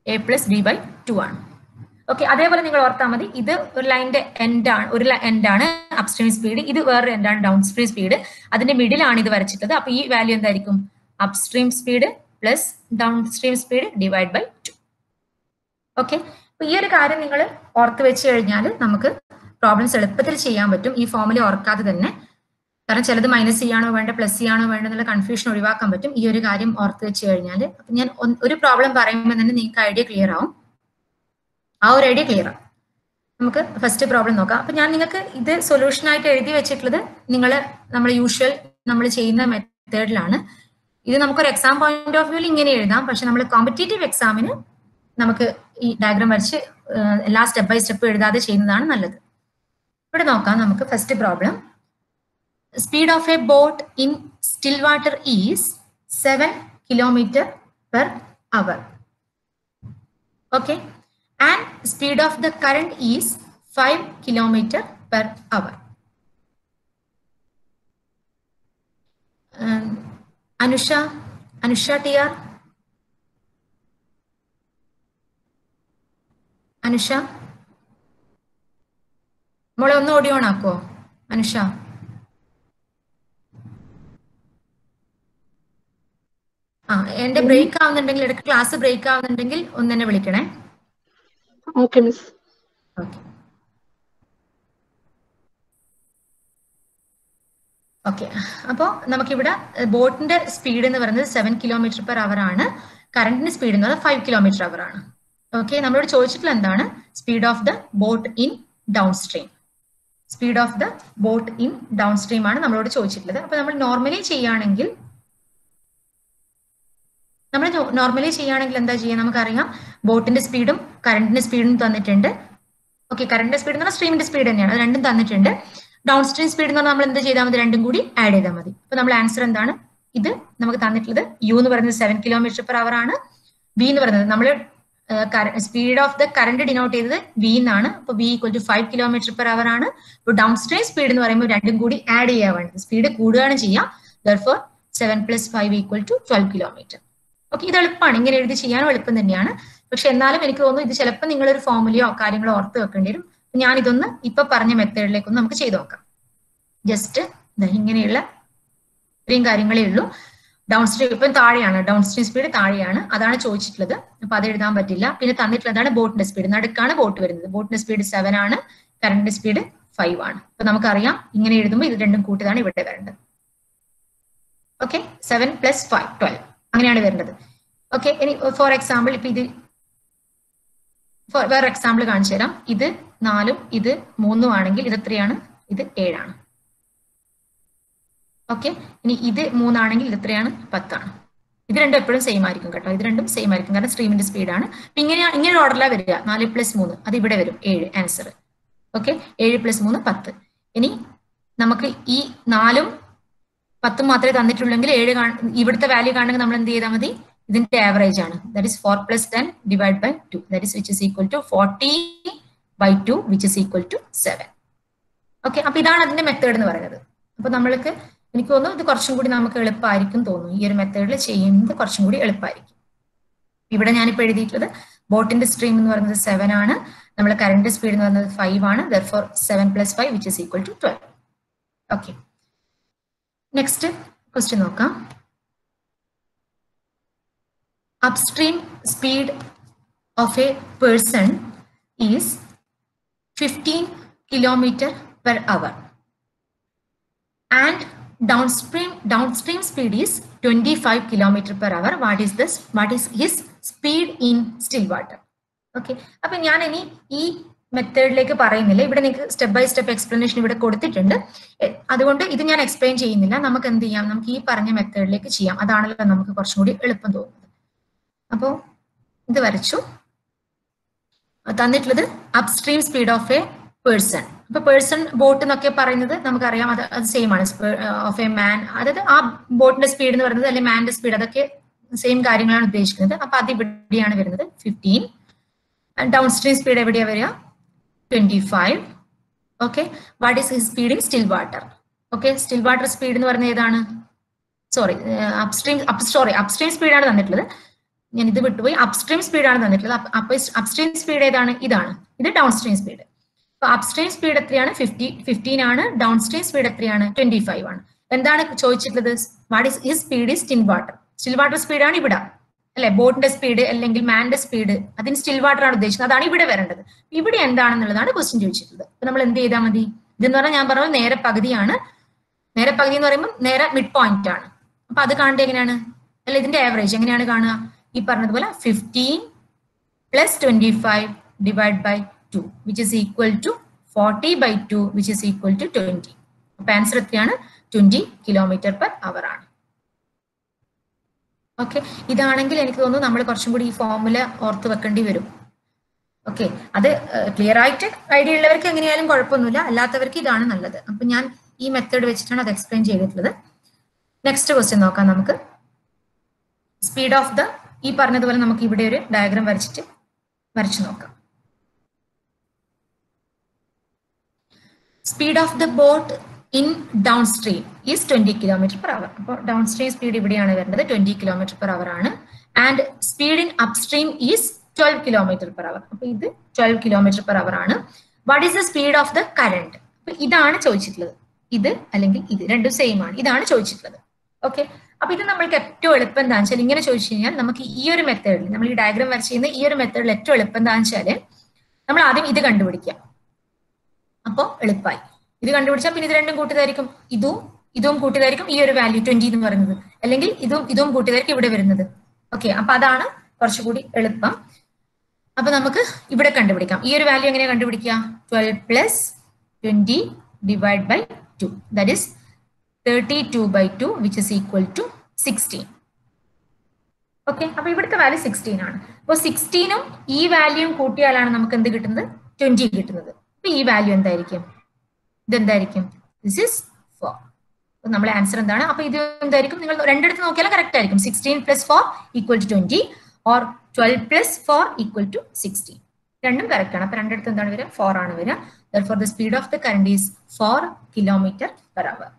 എ പ്ലസ് ബി ബൈ 2 ആണ്. ഓക്കെ, അതേപോലെ നിങ്ങൾ ഓർത്താൽ മതി, ഇത് ഒരു ലൈനിന്റെ എൻഡാണ് അപ്സ്ട്രീം സ്പീഡ്, ഇത് വേറൊരു എൻഡാണ് ഡൗൺ സ്ട്രീം സ്പീഡ്. അതിന്റെ മിഡിലാണ് ഇത് വരച്ചിട്ടത്. അപ്പൊ ഈ വാല്യൂ എന്തായിരിക്കും? Upstream speed plus down stream speed divide by 2. Okay, അപ്പൊ ഈ ഒരു കാര്യം നിങ്ങൾ ഓർത്ത് വെച്ച് കഴിഞ്ഞാൽ നമുക്ക് പ്രോബ്ലംസ് എളുപ്പത്തിൽ ചെയ്യാൻ പറ്റും, ഈ ഫോമിൽ ഓർക്കാതെ തന്നെ. കാരണം ചിലത് മൈനസ് ചെയ്യാണോ വേണ്ട, പ്ലസ് ചെയ്യാണോ വേണ്ട എന്നുള്ള കൺഫ്യൂഷൻ ഒഴിവാക്കാൻ പറ്റും ഈ ഒരു കാര്യം ഓർത്ത് വെച്ച് കഴിഞ്ഞാൽ. അപ്പൊ ഞാൻ ഒരു പ്രോബ്ലം പറയുമ്പോൾ തന്നെ നിങ്ങൾക്ക് ഐഡിയ ക്ലിയർ ആവും. ആ ഒരു ഐഡിയ ക്ലിയർ ആവും. നമുക്ക് ഫസ്റ്റ് പ്രോബ്ലം നോക്കാം. അപ്പൊ ഞാൻ നിങ്ങൾക്ക് ഇത് സൊല്യൂഷൻ ആയിട്ട് എഴുതി വെച്ചിട്ടുള്ളത് നമ്മൾ യൂഷ്വൽ നമ്മൾ ചെയ്യുന്ന മെത്തേഡിലാണ്. ഇത് നമുക്കൊരു എക്സാം പോയിന്റ് ഓഫ് വ്യൂവിൽ ഇങ്ങനെ എഴുതാം, പക്ഷെ നമ്മൾ കോമ്പറ്റേറ്റീവ് എക്സാമിന് നമുക്ക് ഈ ഡയഗ്രാം വരച്ച് എല്ലാ സ്റ്റെപ്പ് ബൈ സ്റ്റെപ്പ് എഴുതാതെ ചെയ്യുന്നതാണ് നല്ലത്. ഇവിടെ നോക്കാം നമുക്ക് first problem. Speed of A boat in still water is 7 km/h. Okay, and speed of the current is 5 km/h. Anusha TR. Anusha മോളെ ഒന്ന് ഓഡിയോ ഓൺ ആക്കോ അനുഷ. എന്റെ ബ്രേക്ക് ആവുന്നുണ്ടെങ്കിൽ, ഇടയ്ക്ക് ക്ലാസ് ബ്രേക്ക് ആവുന്നുണ്ടെങ്കിൽ ഒന്ന് തന്നെ വിളിക്കണേ. Okay miss. ഓക്കെ, അപ്പോൾ നമുക്കിവിടെ ബോട്ടിന്റെ സ്പീഡ് എന്ന് പറയുന്നത് 7 km/h ആണ്. കറണ്ടിന്റെ സ്പീഡ് എന്ന് പറയുന്നത് 5 km/h ആണ്. ഓക്കെ, നമ്മളോട് ചോദിച്ചിട്ടുള്ള എന്താണ്? Speed of the boat in down stream. Speed of the boat in down stream ആണ് നമ്മളോട് ചോദിച്ചിട്ടുള്ളത്. അപ്പൊ നമ്മൾ നോർമലി ചെയ്യുകയാണെങ്കിൽ എന്താ ചെയ്യുക? നമുക്കറിയാം ബോട്ടിന്റെ സ്പീഡും കറണ്ടിന്റെ സ്പീഡും തന്നിട്ടുണ്ട്. ഓക്കെ, കറണ്ടിന്റെ സ്പീഡ് എന്ന് പറഞ്ഞാൽ സ്ട്രീമിന്റെ സ്പീഡ് തന്നെയാണ്, അത് രണ്ടും തന്നിട്ടുണ്ട്. ഡൗൺ സ്ട്രീം സ്പീഡ് എന്ന് പറഞ്ഞാൽ നമ്മൾ എന്ത് ചെയ്താൽ മതി? രണ്ടും കൂടി ആഡ് ചെയ്താൽ മതി. അപ്പൊ നമ്മൾ ആൻസർ എന്താണ്? ഇത് നമുക്ക് തന്നിട്ടുള്ളത് യു എന്ന് പറയുന്നത് 7 km/h ആണ്. ബി എന്ന് പറയുന്നത് നമ്മൾ speed of the current denote ചെയ്തത് വി എന്നാണ്. അപ്പൊ വി ഈക്വൽ ടു 5 km/h ആണ്. ഇപ്പൊ ഡൗൺ സ്ട്രീം സ്പീഡ് എന്ന് പറയുമ്പോൾ രണ്ടും കൂടി ആഡ് ചെയ്യാൻ വേണ്ടത്, സ്പീഡ് കൂടുകയാണ് ചെയ്യുക. therefore 7 + 5 = 12 km. ഓക്കെ, ഇത് എളുപ്പമാണ്, ഇങ്ങനെ എഴുതി ചെയ്യാനും എളുപ്പം തന്നെയാണ്. പക്ഷെ എന്നാലും എനിക്ക് തോന്നുന്നു ഇത് ചിലപ്പോൾ നിങ്ങളൊരു ഫോമുലയോ കാര്യങ്ങളോ ഓർത്ത് വെക്കേണ്ടി വരും. ഞാൻ ഇതൊന്ന് ഇപ്പൊ പറഞ്ഞ മെത്തേഡിലേക്കൊന്ന് നമുക്ക് ചെയ്ത് നോക്കാം. ജസ്റ്റ് ഇങ്ങനെയുള്ള ഇത്രയും കാര്യങ്ങളേ ഉള്ളൂ. ഡൗൺ സ്ട്രീം ഇപ്പം താഴെയാണ്, ഡൗൺ സ്ട്രീം സ്പീഡ് താഴെയാണ്, അതാണ് ചോദിച്ചിട്ടുള്ളത്. അപ്പൊ അത് എഴുതാൻ പറ്റില്ല. പിന്നെ തന്നിട്ടുള്ളതാണ് ബോട്ടിന്റെ സ്പീഡ്, നടുക്കാണ് ബോട്ട് വരുന്നത്. ബോട്ടിന്റെ സ്പീഡ് 7 ആണ്, കറണ്ടിന്റെ സ്പീഡ് 5 ആണ്. അപ്പൊ നമുക്കറിയാം ഇങ്ങനെ എഴുതുമ്പോൾ ഇത് രണ്ടും കൂട്ടിയതാണ് ഇവിടെ വരേണ്ടത്. ഓക്കെ, 7 + 5 12 അങ്ങനെയാണ് വരുന്നത്. ഓക്കെ, ഇനി ഫോർ എക്സാമ്പിൾ ഇപ്പൊ ഇത് വേറെ എക്സാമ്പിൾ കാണിച്ചു തരാം. ഇത് 4ഉം ഇത് 3ഉം ആണെങ്കിൽ ഇത് എത്രയാണ്? ഇത് 7 ആണ്. ഓക്കെ, ഇനി ഇത് 3 ആണെങ്കിൽ ഇത് എത്രയാണ്? 10 ആണ്. ഇത് രണ്ടും എപ്പോഴും സെയിം ആയിരിക്കും കേട്ടോ, ഇത് രണ്ടും സെയിം ആയിരിക്കും, കാരണം സ്ട്രീമിന്റെ സ്പീഡാണ്. ഇങ്ങനെ ഓർഡറിലാണ് വരിക. 4 + 3 അത് ഇവിടെ വരും 7 ആൻസർ. ഓക്കെ, 7 + 3 10. ഇനി നമുക്ക് ഈ 4ഉം 10ഉം മാത്രമേ തന്നിട്ടുള്ളെങ്കിൽ 7 ഇവിടുത്തെ വാല്യൂ കാണണമെങ്കിൽ നമ്മൾ എന്ത് ചെയ്താൽ മതി? ഇതിന്റെ ആവറേജ് ആണ്. That is 4 + 10 divide by 2, that is which is equal to 40/2 which is equal to 7. Okay, അപ്പൊ ഇതാണ് അതിന്റെ മെത്തേഡ് എന്ന് പറയുന്നത്. അപ്പൊ നമ്മൾക്ക് എനിക്ക് തോന്നുന്നു ഇത് കുറച്ചും കൂടി നമുക്ക് എളുപ്പമായിരിക്കും തോന്നുന്നു. ഈ ഒരു മെത്തേഡിൽ ചെയ്യുന്നത് കുറച്ചും കൂടി എളുപ്പമായിരിക്കും. ഇവിടെ ഞാനിപ്പോൾ എഴുതിയിട്ടുള്ളത് ബോട്ടിന്റെ സ്ട്രീം എന്ന് പറയുന്നത് 7 ആണ്, നമ്മൾ കറണ്ട് സ്പീഡ് എന്ന് പറയുന്നത് 5 ആണ്. therefore 7 + 5 which is equal to 12. Okay, next question നോക്കാം. Upstream speed of a person is 15 km/h and downstream speed is 25 km/h. What is his speed in still water? Okay, അപ്പൊ ഞാൻ ഇനി ഈ മെത്തേഡിലേക്ക് പറയുന്നില്ല. ഇവിടെ നിങ്ങൾക്ക് സ്റ്റെപ്പ് ബൈ സ്റ്റെപ്പ് എക്സ്പ്ലനേഷൻ ഇവിടെ കൊടുത്തിട്ടുണ്ട്. അതുകൊണ്ട് ഇത് ഞാൻ എക്സ്പ്ലെയിൻ ചെയ്യുന്നില്ല. നമുക്ക് എന്ത് ചെയ്യാം? നമുക്ക് ഈ പറഞ്ഞ മെത്തേഡിലേക്ക് ചെയ്യാം. അതാണല്ലോ നമുക്ക് കുറച്ചും കൂടി എളുപ്പം തോന്നുന്നത്. അപ്പോ ഇത് വരച്ചു. തന്നിട്ടുള്ളത് upstream speed of A person. അപ്പൊ പേഴ്സൺ ബോട്ട് എന്നൊക്കെ പറയുന്നത് നമുക്കറിയാം, അത് സെയിം ആണ്. ഓഫ് എ മാൻ, അതായത് ആ ബോട്ടിന്റെ സ്പീഡ് എന്ന് പറയുന്നത് അല്ലെങ്കിൽ മാന്റെ സ്പീഡ്, അതൊക്കെ സെയിം കാര്യങ്ങളാണ് ഉദ്ദേശിക്കുന്നത്. അപ്പൊ അത് ഇവിടെയാണ് വരുന്നത് 15. ഡൗൺ സ്ട്രീം സ്പീഡ് എവിടെയാ വരിക? 25. Okay, what is his speed in still water? Okay, still water speed എന്ന് പറയുന്നത് ഏതാണ്? അപ്സ്ട്രീം സ്പീഡാണ് തന്നിട്ടുള്ളത്. ഞാൻ ഇത് വിട്ടുപോയി. അപ്സ്ട്രീം സ്പീഡാണ് തന്നിട്ടുള്ളത്. അപ്പൊ അപ്സ്ട്രീം സ്പീഡ് ഏതാണ്? ഇതാണ്. ഇത് ഡൗൺ സ്ട്രീം സ്പീഡ്. അപ്പൊ അപ്സ്ട്രീം സ്പീഡ് എത്രയാണ്? 15 ആണ്. ഡൗൺ സ്ട്രീം സ്പീഡ് എത്രയാണ്? 25 ആണ്. എന്താണ് ചോദിച്ചിട്ടുള്ളത്? What is his speed is still water. Still water സ്പീഡാണ് ഇവിടെ അല്ലെ? ബോട്ടിന്റെ സ്പീഡ് അല്ലെങ്കിൽ മാന്റെ സ്പീഡ്, അതിന് സ്റ്റിൽ വാട്ടർ ആണ് ഉദ്ദേശിക്കുന്നത്. അതാണ് ഇവിടെ വരേണ്ടത്. ഇവിടെ എന്താണെന്നുള്ളതാണ് ക്വസ്റ്റ്യൻ ചോദിച്ചിട്ടുള്ളത്. അപ്പൊ നമ്മൾ എന്ത് ചെയ്താൽ മതി? ഇതെന്ന് പറഞ്ഞാൽ ഞാൻ പറഞ്ഞത് നേരെ പകുതിയാണ്. നേരെ പകുതി എന്ന് പറയുമ്പോൾ നേരെ മിഡ് പോയിന്റ് ആണ്. അപ്പൊ അത് കാണേണ്ടത് എങ്ങനെയാണ്? അല്ല, ഇതിന്റെ ആവറേജ് എങ്ങനെയാണ് കാണുക? ഈ പറഞ്ഞതുപോലെ 15 plus 25 divided by 2 which is equal to 40 by 2 which is equal to 20. അപ്പൊ ആൻസർ എത്രയാണ്? 20 km/h ആണ്. ഓക്കെ, ഇതാണെങ്കിൽ എനിക്ക് തോന്നുന്നു നമ്മൾ കുറച്ചും കൂടി ഈ ഫോർമുല ഓർത്ത് വെക്കേണ്ടി വരും. ഓക്കെ, അത് ക്ലിയർ ആയിട്ട് ഐഡിയ ഉള്ളവർക്ക് എങ്ങനെയായാലും കുഴപ്പമൊന്നുമില്ല, അല്ലാത്തവർക്ക് ഇതാണ് നല്ലത്. അപ്പൊ ഞാൻ ഈ മെത്തേഡ് വെച്ചിട്ടാണ് അത് എക്സ്പ്ലെയിൻ ചെയ്തിട്ടുള്ളത്. നെക്സ്റ്റ് ക്വസ്റ്റ്യൻ നോക്കാം നമുക്ക്. സ്പീഡ് ഓഫ് ദ, ഈ പറഞ്ഞതുപോലെ നമുക്ക് ഇവിടെ ഒരു ഡയഗ്രാം വരച്ചു നോക്കാം. Speed of the boat in down stream is 20 km/h. അപ്പോൾ ഡൗൺ സ്ട്രീം സ്പീഡ് ഇവിടെയാണ് വരുന്നത്, 20 km/h ആണ്. And speed in upstream is 12 km/h. അപ്പൊ ഇത് 12 km/h ആണ്. What is the speed of the current? അപ്പൊ ഇതാണ് ചോദിച്ചിട്ടുള്ളത്. ഇത് അല്ലെങ്കിൽ ഇത് രണ്ടും സെയിം ആണ്. ഇതാണ് ചോദിച്ചിട്ടുള്ളത്. ഓക്കെ, അപ്പൊ ഇത് നമ്മൾക്ക് ഏറ്റവും എളുപ്പം എന്താണെന്ന് വെച്ചാൽ ഇങ്ങനെ ചോദിച്ചു കഴിഞ്ഞാൽ നമുക്ക് ഈ ഒരു മെത്തേഡിൽ, നമ്മൾ ഈ ഡയഗ്രാം വരച്ച് ചെയ്യുന്ന ഈ ഒരു മെത്തേഡിൽ ഏറ്റവും എളുപ്പം എന്താണെന്ന് വെച്ചാല് നമ്മൾ ആദ്യം ഇത് കണ്ടുപിടിക്കാം. അപ്പോൾ എളുപ്പമായി. ഇത് കണ്ടുപിടിച്ചാൽ പിന്നെ ഇത് രണ്ടും കൂട്ടിയതായിരിക്കും. ഇതും കൂട്ടിയതായിരിക്കും ഈ ഒരു വാല്യൂ 20 എന്ന് പറയുന്നത്. അല്ലെങ്കിൽ ഇതും കൂട്ടിയതായിരിക്കും ഇവിടെ വരുന്നത്. ഓക്കെ, അപ്പൊ അതാണ് കുറച്ചുകൂടി എളുപ്പം. അപ്പൊ നമുക്ക് ഇവിടെ കണ്ടുപിടിക്കാം. ഈ ഒരു വാല്യൂ എങ്ങനെയാ കണ്ടുപിടിക്കുക? 12 plus 20 divided by 2 that is 32 by 2 which is equal to 16. Okay, അപ്പൊ ഇവിടുത്തെ വാല്യൂ 16 ആണ്. അപ്പോൾ 16ഉം ഈ വാല്യൂയും കൂട്ടിയാലാണ് നമുക്ക് എന്ത് കിട്ടുന്നത്? 20 കിട്ടുന്നത്. അപ്പൊ ഈ വാല്യൂ എന്തായിരിക്കും? ഇതെന്തായിരിക്കും? This is 4. അപ്പൊ നമ്മുടെ ആൻസർ എന്താണ്? അപ്പൊ ഇത് എന്തായിരിക്കും? നിങ്ങൾ രണ്ടിടത്ത് നോക്കിയാലും കറക്റ്റ് ആയിരിക്കും. 16 plus 4 equal to 20 or 12 plus 4 equal to 16. രണ്ടും കറക്റ്റ് ആണ്. അപ്പൊ രണ്ടിടത്ത് എന്താണ് വരിക? 4 ആണ് വരിക. Therefore the speed of the current is 4 km/h.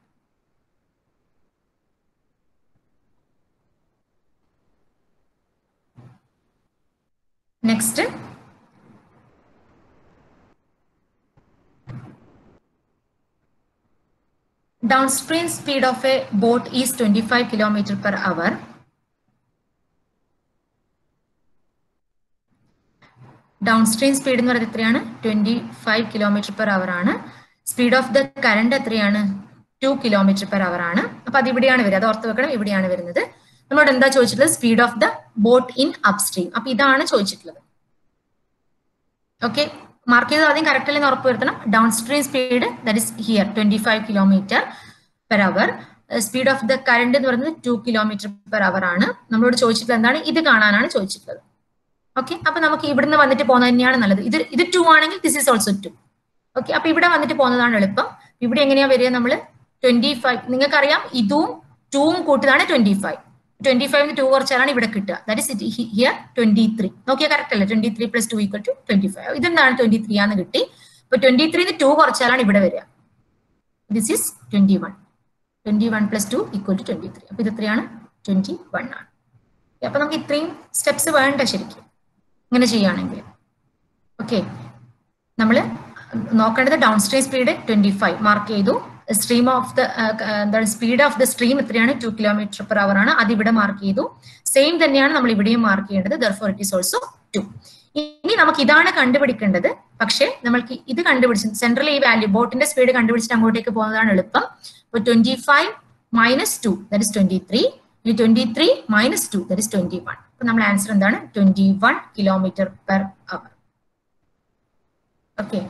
Next, downstream speed of a boat is 25 km/h. Downstream speed എന്ന് പറയുന്നത് എത്രയാണ്? 25 km/h ആണ്. സ്പീഡ് ഓഫ് ദ കറണ്ട് എത്രയാണ്? 2 km/h ആണ്. അപ്പൊ അത് ഇവിടെയാണ് വരിക. അത് ഓർത്ത് വെക്കണം, ഇവിടെയാണ് വരുന്നത്. നമ്മളോട് എന്താ ചോദിച്ചിട്ടുള്ളത്? Speed of the boat in upstream. അപ്പൊ ഇതാണ് ചോദിച്ചിട്ടുള്ളത്. ഓക്കെ, മാർക്ക് ചെയ്ത് ആദ്യം കറക്റ്റ് അല്ലെന്ന് ഉറപ്പ് വരുത്തണം. Down stream speed that is here 25 km/h. Speed of the current എന്ന് പറയുന്നത് 2 km/h ആണ്. നമ്മളോട് ചോദിച്ചിട്ടുള്ളത് എന്താണ്? ഇത് കാണാനാണ് ചോദിച്ചിട്ടുള്ളത്. ഓക്കെ, അപ്പൊ നമുക്ക് ഇവിടുന്ന് വന്നിട്ട് പോകുന്നത് തന്നെയാണ് നല്ലത്. ഇത് 2 ആണെങ്കിൽ ദിസ് ഇസ് ഓൾസോ 2. ഓക്കെ, അപ്പൊ ഇവിടെ വന്നിട്ട് പോകുന്നതാണ് എളുപ്പം. ഇവിടെ എങ്ങനെയാ വരിക? നമ്മൾ 25, നിങ്ങൾക്കറിയാം ഇതും 2ഉം കൂട്ടിയതാണ് 25. 25 2 കുറച്ചാലാണ് ഇവിടെ കിട്ടുക. That is here 23. നോക്കിയാൽ കറക്റ്റ് അല്ലേ? 23 plus 2 equal to 25. ഇതെന്താണ്? 23 ആണെന്ന് കിട്ടി. അപ്പൊ 23 2 കുറച്ചാലാണ് ഇവിടെ വരിക. This is 21. 21 plus 2 equal to 23. അപ്പൊ ഇത് എത്രയാണ്? 21 ആണ്. അപ്പൊ നമുക്ക് ഇത്രയും സ്റ്റെപ്സ് വേണ്ട ശരിക്കും ഇങ്ങനെ ചെയ്യുകയാണെങ്കിൽ. ഓക്കെ, നമ്മൾ നോക്കേണ്ടത് ഡൗൺ സ്ട്രീം സ്പീഡ് 25 മാർക്ക് ചെയ്തു. സ്ട്രീം ഓഫ് ദ എന്താണ് സ്പീഡ് ഓഫ് ദ സ്ട്രീം എത്രയാണ്? 2 km/h ആണ്. അത് ഇവിടെ മാർക്ക് ചെയ്തു. സെയിം തന്നെയാണ് നമ്മൾ ഇവിടെയും മാർക്ക് ചെയ്യേണ്ടത്. therefore it is also 2. ഇനി നമുക്ക് ഇതാണ് കണ്ടുപിടിക്കേണ്ടത്. പക്ഷേ നമ്മൾക്ക് ഇത് കണ്ടുപിടിച്ച് സെൻട്രൽ ഈ വാല്യൂ ബോട്ടിന്റെ സ്പീഡ് കണ്ടുപിടിച്ചിട്ട് അങ്ങോട്ടേക്ക് പോകുന്നതാണ് എളുപ്പം. അപ്പോൾ 25 minus 2 that is 23. 23 minus 2 that is 21. അപ്പൊ നമ്മുടെ ആൻസർ എന്താണ്? 21 km/h. Okay,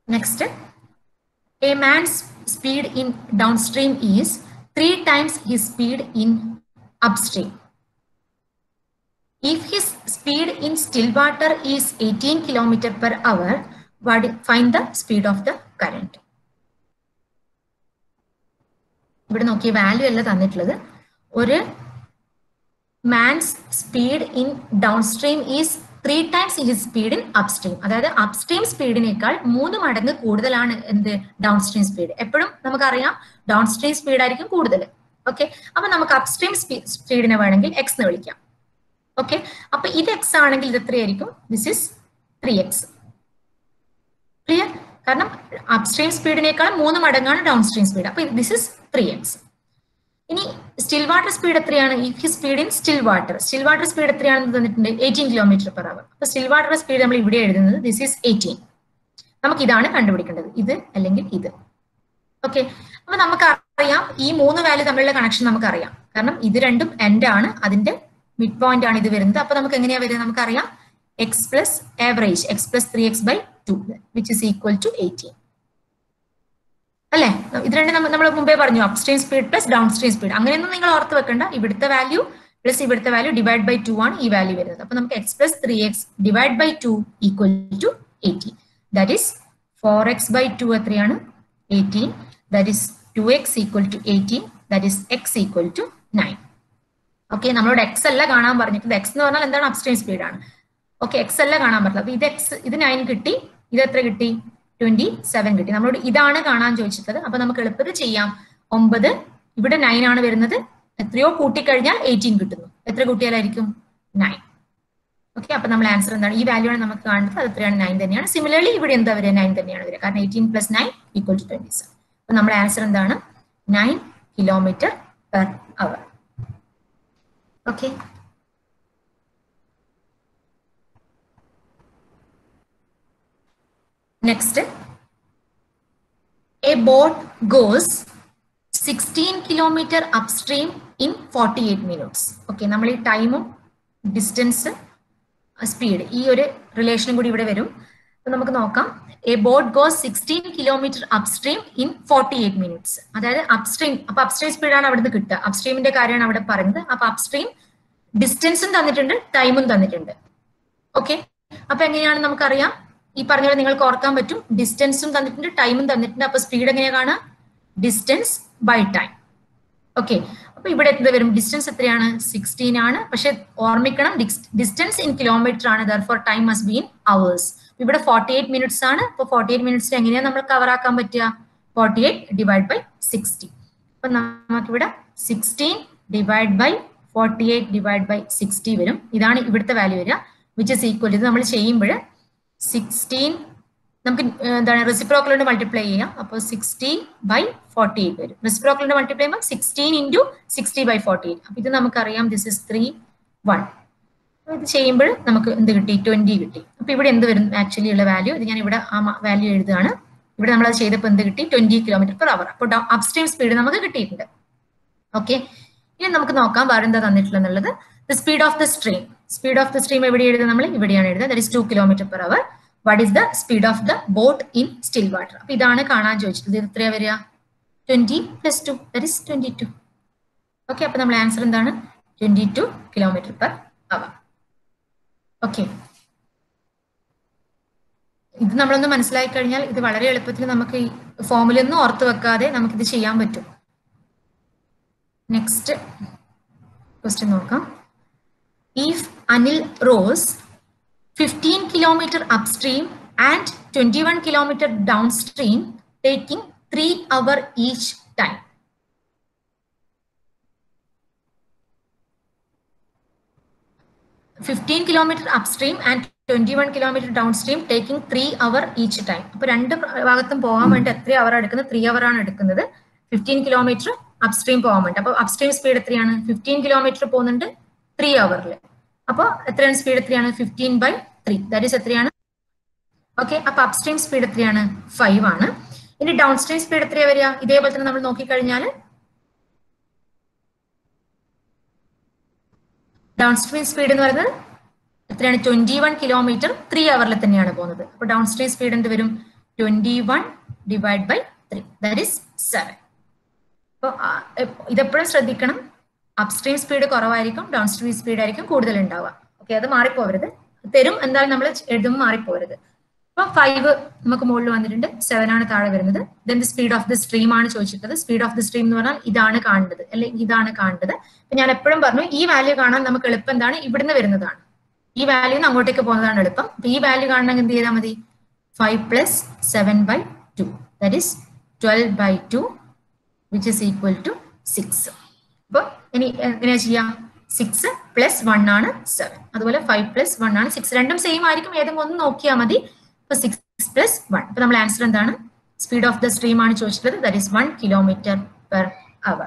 next, a man's speed in downstream is 3 times his speed in upstream. If his speed in still water is 18 km/h, find the speed of the current. ഇവിടെ നോക്കിയ value അല്ല തന്നിട്ടുള്ളത്. ഒരു man's speed in down stream is 3 times his speed in upstream. അതായത് upstream സ്പീഡിനേക്കാൾ 3 മടങ്ങ് കൂടുതലാണ് എന്ത് down stream speed. എപ്പോഴും നമുക്കറിയാം ഡൗൺ സ്ട്രീം സ്പീഡ് ആയിരിക്കും കൂടുതൽ. ഓക്കെ, അപ്പൊ നമുക്ക് അപ്സ്ട്രീം സ്പീഡിനെ വേണമെങ്കിൽ എക്സ് എന്ന് വിളിക്കാം. ഓക്കെ, അപ്പൊ ഇത് എക്സ് ആണെങ്കിൽ ഇത് എത്രയായിരിക്കും? This is 3x. ക്ലിയർ? കാരണം അപ്സ്ട്രീം സ്പീഡിനേക്കാൾ 3 മടങ്ങാണ് ഡൗൺ സ്ട്രീം സ്പീഡ്. അപ്പൊ ദിസ് ഇസ് 3x. ഇനി സ്റ്റിൽ വാട്ടർ സ്പീഡ് എത്രയാണ്? ഈ speed in still water speed എത്രയാണെന്ന് തന്നിട്ടുണ്ട്? 18 km/h. അപ്പൊ സ്റ്റിൽ വാട്ടർ സ്പീഡ് നമ്മൾ ഇവിടെ എഴുതുന്നത് ദിസ് ഈസ് 18. നമുക്ക് ഇതാണ് കണ്ടുപിടിക്കേണ്ടത്, ഇത് അല്ലെങ്കിൽ ഇത്. ഓക്കെ, അപ്പൊ നമുക്കറിയാം ഈ 3 വാല്യൂ തമ്മിലുള്ള കണക്ഷൻ നമുക്കറിയാം. കാരണം ഇത് രണ്ടും എൻഡ് ആണ്, അതിന്റെ മിഡ് പോയിന്റ് ആണ് ഇത് വരുന്നത്. അപ്പൊ നമുക്ക് എങ്ങനെയാ വരിക? നമുക്കറിയാം x plus average x plus 3x/2 which is equal to 18 അല്ലേ? ഇത് രണ്ടും നമ്മൾ മുമ്പേ പറഞ്ഞു, upstream speed plus down stream speed. അങ്ങനെയൊന്നും നിങ്ങൾ ഓർത്ത് വെക്കണ്ട. ഇവിടുത്തെ വാല്യൂ പ്ലസ് ഇവിടുത്തെ വാല്യൂ ഡിവൈഡ് ബൈ 2 ആണ് ഈ വാല്യൂ വരുന്നത്. അപ്പൊ നമുക്ക് x plus 3x divide by 2 equal to 18. That is 4x/2 എത്രയാണ്? 18. That is 2x equal to 18. That is x equal to 9. Okay, നമ്മളോട് എക്സ് അല്ല കാണാൻ പറഞ്ഞിട്ട്, എക്സ് എന്ന് പറഞ്ഞാൽ എന്താണ്? അപ്സ്ട്രീം സ്പീഡ് ആണ്. ഓക്കെ, എക്സ് അല്ല കാണാൻ പറ്റില്ല. അപ്പൊ ഇത് എക്സ്, ഇത് 9 കിട്ടി, ഇത് എത്ര കിട്ടി? 27 കിട്ടി. നമ്മളോട് ഇതാണ് കാണാൻ ചോദിച്ചിട്ടുള്ളത്. അപ്പൊ നമുക്ക് എളുപ്പത്തിൽ ചെയ്യാം. 9 ഇവിടെ 9 ആണ് വരുന്നത്. എത്രയോ കൂട്ടിക്കഴിഞ്ഞാൽ 18 കിട്ടുന്നു. എത്ര കൂട്ടിയാലായിരിക്കും? 9. ഓക്കെ, അപ്പൊ നമ്മൾ ആൻസർ എന്താണ്? ഈ വാല്യൂ ആണ് നമുക്ക് കാണുന്നത്. അത് എത്രയാണ്? 9 തന്നെയാണ്. സിമിലർലി ഇവിടെ എന്താ വരിക? 9 തന്നെയാണ് വരിക. കാരണം 18 + 9 = 27. അപ്പൊ നമ്മുടെ ആൻസർ എന്താണ്? 9 km/h. Okay, next, a boat goes 16 km upstream in 48 minutes. Okay, നമ്മൾ ഈ ടൈമും ഡിസ്റ്റൻസ് സ്പീഡ് ഈ ഒരു റിലേഷനും കൂടി ഇവിടെ വരും. അപ്പൊ നമുക്ക് നോക്കാം. A boat goes 16 km upstream in 48 minutes. അതായത് അപ്സ്ട്രീം, അപ്പൊ അപ്സ്ട്രീം സ്പീഡാണ് അവിടുന്ന് കിട്ടുക. അപ്സ്ട്രീമിന്റെ കാര്യമാണ് അവിടെ പറയുന്നത്. അപ്പൊ അപ്സ്ട്രീം ഡിസ്റ്റൻസും തന്നിട്ടുണ്ട്, ടൈമും തന്നിട്ടുണ്ട്. ഓക്കെ, അപ്പൊ എങ്ങനെയാണ് നമുക്കറിയാം? ഈ പറഞ്ഞ പോലെ നിങ്ങൾക്ക് ഓർക്കാൻ പറ്റും. ഡിസ്റ്റൻസും തന്നിട്ടുണ്ട്, ടൈമും തന്നിട്ടുണ്ട്. അപ്പൊ സ്പീഡ് എങ്ങനെയാ കാണാം? Distance by time. ഓക്കെ, അപ്പൊ ഇവിടെ എന്ത് വരും? ഡിസ്റ്റൻസ് എത്രയാണ്? 16 ആണ്. പക്ഷെ ഓർമ്മിക്കണം, ഡിസ്റ്റൻസ് ഇൻ കിലോമീറ്റർ ആണ്. Therefore time must be in hours. ഇവിടെ 48 മിനിറ്റ്സ് ആണ്. അപ്പൊ 48 മിനിറ്റ്സ് എങ്ങനെയാ നമ്മൾ കവർ ആക്കാൻ പറ്റുക? 48 ഡിവൈഡ് ബൈ 60. അപ്പൊ നമുക്കിവിടെ 16 ഡിവൈഡ് ബൈ 48 ഡിവൈഡ് ബൈ 60 വരും. ഇതാണ് ഇവിടുത്തെ വാല്യൂ വരിക, വിച്ച് ഇസ് ഈക്വൽ. ഇത് നമ്മൾ ചെയ്യുമ്പോൾ 16 നമുക്ക് എന്താണ് റെസിപ്രോക്കൽ കൊണ്ട് മൾട്ടിപ്ലൈ ചെയ്യാം. അപ്പോൾ 60/48 വരും. റെസിപ്രോക്കൽ കൊണ്ട് മൾട്ടിപ്ലൈ ചെയ്യുമ്പോൾ 16 × 60/48. അപ്പൊ ഇത് നമുക്കറിയാം ദിസ് ഇസ് 3/1. ഇത് ചെയ്യുമ്പോൾ നമുക്ക് എന്ത് കിട്ടി? 20 കിട്ടി. അപ്പൊ ഇവിടെ എന്ത് വരും ആക്ച്വലി ഉള്ള വാല്യൂ? ഇത് ഞാൻ ഇവിടെ ആ വാല്യൂ എഴുതുകയാണ്. ഇവിടെ നമ്മൾ അത് ചെയ്തപ്പോൾ എന്ത് കിട്ടി? 20 km/h. അപ്പോൾ അപ്സ്ട്രീം സ്പീഡ് നമുക്ക് കിട്ടിയിട്ടുണ്ട്. ഓക്കെ, ഇനി നമുക്ക് നോക്കാം വേറെ എന്താ തന്നിട്ടുള്ളത്. The speed of the stream. Speed of the stream എവിടെ എഴുതുക? നമ്മൾ ഇവിടെയാണ് എഴുതുക. That is 2 km/h. What is the speed of the boat in still water? അപ്പൊ ഇതാണ് കാണാൻ ചോദിച്ചത്. ഇത് എത്രയാ വരിക? 20 + 2 ദാറ്റ് ഈസ് 22. ഓക്കെ, അപ്പൊ നമ്മൾ ആൻസർ എന്താണ്? 22 km/h. ഓക്കെ, ഇത് നമ്മളൊന്ന് മനസ്സിലാക്കി കഴിഞ്ഞാൽ ഇത് വളരെ എളുപ്പത്തിൽ നമുക്ക് ഈ ഫോമുലൊന്നും ഓർത്ത് വെക്കാതെ നമുക്കിത് ചെയ്യാൻ പറ്റും. നെക്സ്റ്റ് ക്വസ്റ്റ്യൻ നോക്കാം. If Anil rose 15 km upstream and 21 km downstream, taking 3 hours each time. "15 km upstream and 21 km downstream, taking 3 hours each time." അപ്പൊ രണ്ട് ഭാഗത്തും പോകാൻ വേണ്ടി എത്ര അവർ എടുക്കുന്നത്? 3 hours ആണ് എടുക്കുന്നത്. 15 km അപ്സ്ട്രീം പോകാൻ വേണ്ടി. അപ്പൊ അപ്സ്ട്രീം സ്പീഡ് എത്രയാണ്? 15 km പോകുന്നുണ്ട് 3 hours. അപ്പൊ എത്രയാണ് സ്പീഡ്? എത്രയാണ്? 15/3. ദാറ്റ് ഈസ് എത്രയാണ്? ഓക്കെ, അപ്പൊ അപ്സ്ട്രീം സ്പീഡ് എത്രയാണ്? 5 ആണ്. ഇനി ഡൗൺ സ്ട്രീം സ്പീഡ് എത്രയാ വരിക? ഇതേപോലെ തന്നെ നമ്മൾ നോക്കിക്കഴിഞ്ഞാൽ ഡൗൺ സ്ട്രീം സ്പീഡ് എന്ന് പറയുന്നത് എത്രയാണ്? 21 km 3 hours തന്നെയാണ് പോകുന്നത്. അപ്പൊ ഡൗൺ സ്ട്രീം സ്പീഡ് എന്ത് വരും? 21/3 ദാറ്റ് ഈസ് 7. അപ്പൊ ഇതെപ്പോഴും ശ്രദ്ധിക്കണം. അപ്സ്ട്രീം സ്പീഡ് കുറവായിരിക്കും, ഡൗൺ സ്ട്രീം സ്പീഡ് ആയിരിക്കും കൂടുതൽ ഉണ്ടാവുക. ഓക്കെ, അത് മാറിപ്പോവരുത്. തരും എന്തായാലും നമ്മൾ എഴുതുമ്പോൾ മാറിപ്പോവരുത്. അപ്പൊ 5 നമുക്ക് മുകളിൽ വന്നിട്ടുണ്ട്, 7 ആണ് താഴെ വരുന്നത്. Then the speed of the stream ആണ് ചോദിച്ചിട്ടത്. സ്പീഡ് ഓഫ് ദ സ്ട്രീം എന്ന് പറഞ്ഞാൽ ഇതാണ് കാണേണ്ടത്, അല്ലെങ്കിൽ ഇതാണ് കാണേണ്ടത്. അപ്പൊ ഞാൻ എപ്പോഴും പറഞ്ഞു ഈ വാല്യൂ കാണാൻ നമുക്ക് എളുപ്പം എന്താണ്? ഇവിടുന്ന് വരുന്നതാണ്. ഈ വാല്യൂ അങ്ങോട്ടേക്ക് പോകുന്നതാണ് എളുപ്പം. അപ്പൊ ഈ വാല്യൂ കാണണമെങ്കിൽ എന്ത് ചെയ്താൽ മതി? 5 + 7/2 that is 12/2 which is equal to 6. അപ്പൊ ഇനി എങ്ങനെയാ ചെയ്യാം? 6 + 1 ആണ് 7. അതുപോലെ 5 + 1 ആണ് 6. രണ്ടും സെയിം ആയിരിക്കും, ഏതെങ്കിലും ഒന്ന് നോക്കിയാൽ മതി. അപ്പൊ 6 + 1. അപ്പൊ നമ്മൾ ആൻസർ എന്താണ്? സ്പീഡ് ഓഫ് ദ സ്ട്രീം ആണ് ചോദിച്ചിട്ടുള്ളത്. That is 1 km/h.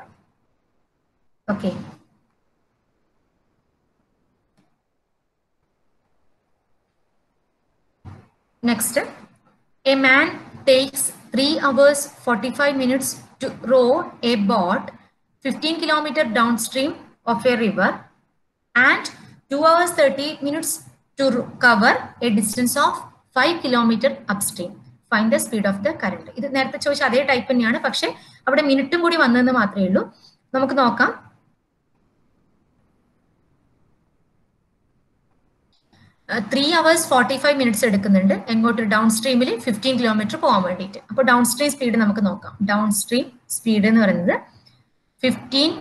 Okay. Next, a man takes 3 hours 45 minutes to row a boat 15 km downstream of a river and 2 hours 30 minutes to cover a distance of 5 km upstream. Find the speed of the current. ഇത് നേരത്തെ ചോദിച്ച അതേ type തന്നെയാണ്, പക്ഷെ അവിടെ മിനിറ്റും കൂടി വന്നതെന്ന് മാത്രമേ ഉള്ളൂ. നമുക്ക് നോക്കാം. 3 hours 45 minutes എടുക്കുന്നുണ്ട് എങ്ങോട്ട്? ഡൗൺ സ്ട്രീമിൽ 15 കിലോമീറ്റർ പോകാൻ വേണ്ടിയിട്ട്. അപ്പോൾ ഡൗൺ സ്ട്രീം സ്പീഡ് നമുക്ക് നോക്കാം. ഡൗൺ സ്ട്രീം സ്പീഡ് എന്ന് പറയുന്നത് 15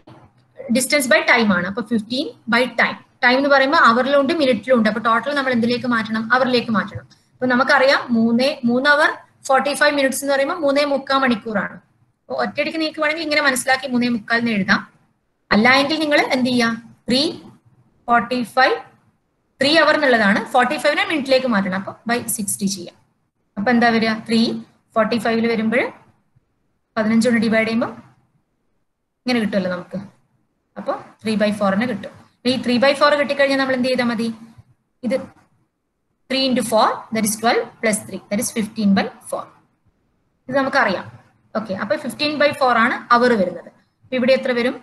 ഡിസ്റ്റൻസ് ബൈ ടൈം ആണ്. അപ്പൊ 15 ബൈ ടൈം. ടൈം എന്ന് പറയുമ്പോൾ അവറിലുണ്ട് മിനിറ്റിലും ഉണ്ട്. അപ്പൊ ടോട്ടൽ നമ്മൾ എന്തിലേക്ക് മാറ്റണം? അവറിലേക്ക് മാറ്റണം. അപ്പൊ നമുക്കറിയാം 3 hour 45 minutes എന്ന് പറയുമ്പോൾ 3.75 മണിക്കൂറാണ്. അപ്പോൾ ഒറ്റയടിക്ക് നിങ്ങൾക്ക് വേണമെങ്കിൽ ഇങ്ങനെ മനസ്സിലാക്കി 3.75 എഴുതാം. അല്ല എങ്കിൽ നിങ്ങൾ എന്ത് ചെയ്യാം? 3 hour എന്നുള്ളതാണ് 45 മിനിറ്റിലേക്ക് മാറ്റണം. അപ്പൊ ബൈ 60 ചെയ്യാം. അപ്പൊ എന്താ വരിക? 3:45 വരുമ്പോൾ 15 കൊണ്ട് ഡിവൈഡ് ചെയ്യുമ്പോൾ ഇങ്ങനെ കിട്ടുമല്ലോ നമുക്ക്. അപ്പോൾ 3/4 കിട്ടും. ഈ 3/4 കിട്ടിക്കഴിഞ്ഞാൽ നമ്മൾ എന്ത് ചെയ്താൽ മതി? ഇത് 3 × 4 ദാറ്റ് ഇസ് 12 + 3 ദാറ്റ് ഇസ് 15/4. ഇത് നമുക്കറിയാം. ഓക്കെ. അപ്പൊ 15/4 ആണ് അവർ വരുന്നത്. അപ്പൊ ഇവിടെ എത്ര വരും?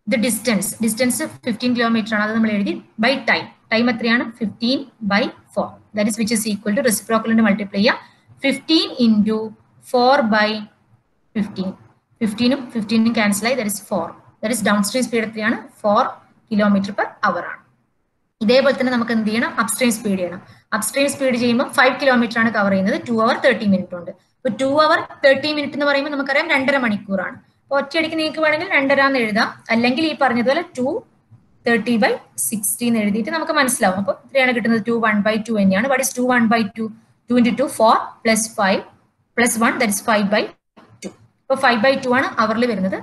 ഇത് ഡിസ്റ്റൻസ് 15 കിലോമീറ്റർ ആണ്. അത് നമ്മൾ എഴുതി. By time. ടൈം എത്രയാണ്? 15/4 that is which is equal to reciprocal കൊണ്ട് മൾട്ടിപ്ലൈ ചെയ്യാം. 15 × 4/15. 15ഉം 15ഉം ക്യാൻസൽ ആയി. That is 4. That is down stream speed എത്രയാണ്? 4 km/h ആണ്. ഇതേപോലെ തന്നെ നമുക്ക് എന്ത് ചെയ്യണം? അപ്സ്ട്രീം സ്പീഡ് ചെയ്യണം. അപ്സ്ട്രീം സ്പീഡ് ചെയ്യുമ്പോൾ 5 കിലോമീറ്റർ ആണ് കവർ ചെയ്യുന്നത്. 2 hour 30 minutes ഉണ്ട്. ഇപ്പൊ 2 hour 30 minutes എന്ന് പറയുമ്പോൾ നമുക്കറിയാം 2.5 മണിക്കൂറാണ്. അപ്പൊ ഒറ്റയടിക്ക് നിങ്ങൾക്ക് വേണമെങ്കിൽ 2.5 എന്ന് എഴുതാം. അല്ലെങ്കിൽ ഈ പറഞ്ഞതുപോലെ 230/60 എന്ന് എഴുതിയിട്ട് നമുക്ക് മനസ്സിലാവും. അപ്പൊ ഇത്രയാണ് കിട്ടുന്നത്. 2 1/2 തന്നെയാണ്. What is 2 1/2? 2 × 2 4 + 5 + 1 that is 5/2. അപ്പൊ 5/2 ആണ് അവറിൽ വരുന്നത്.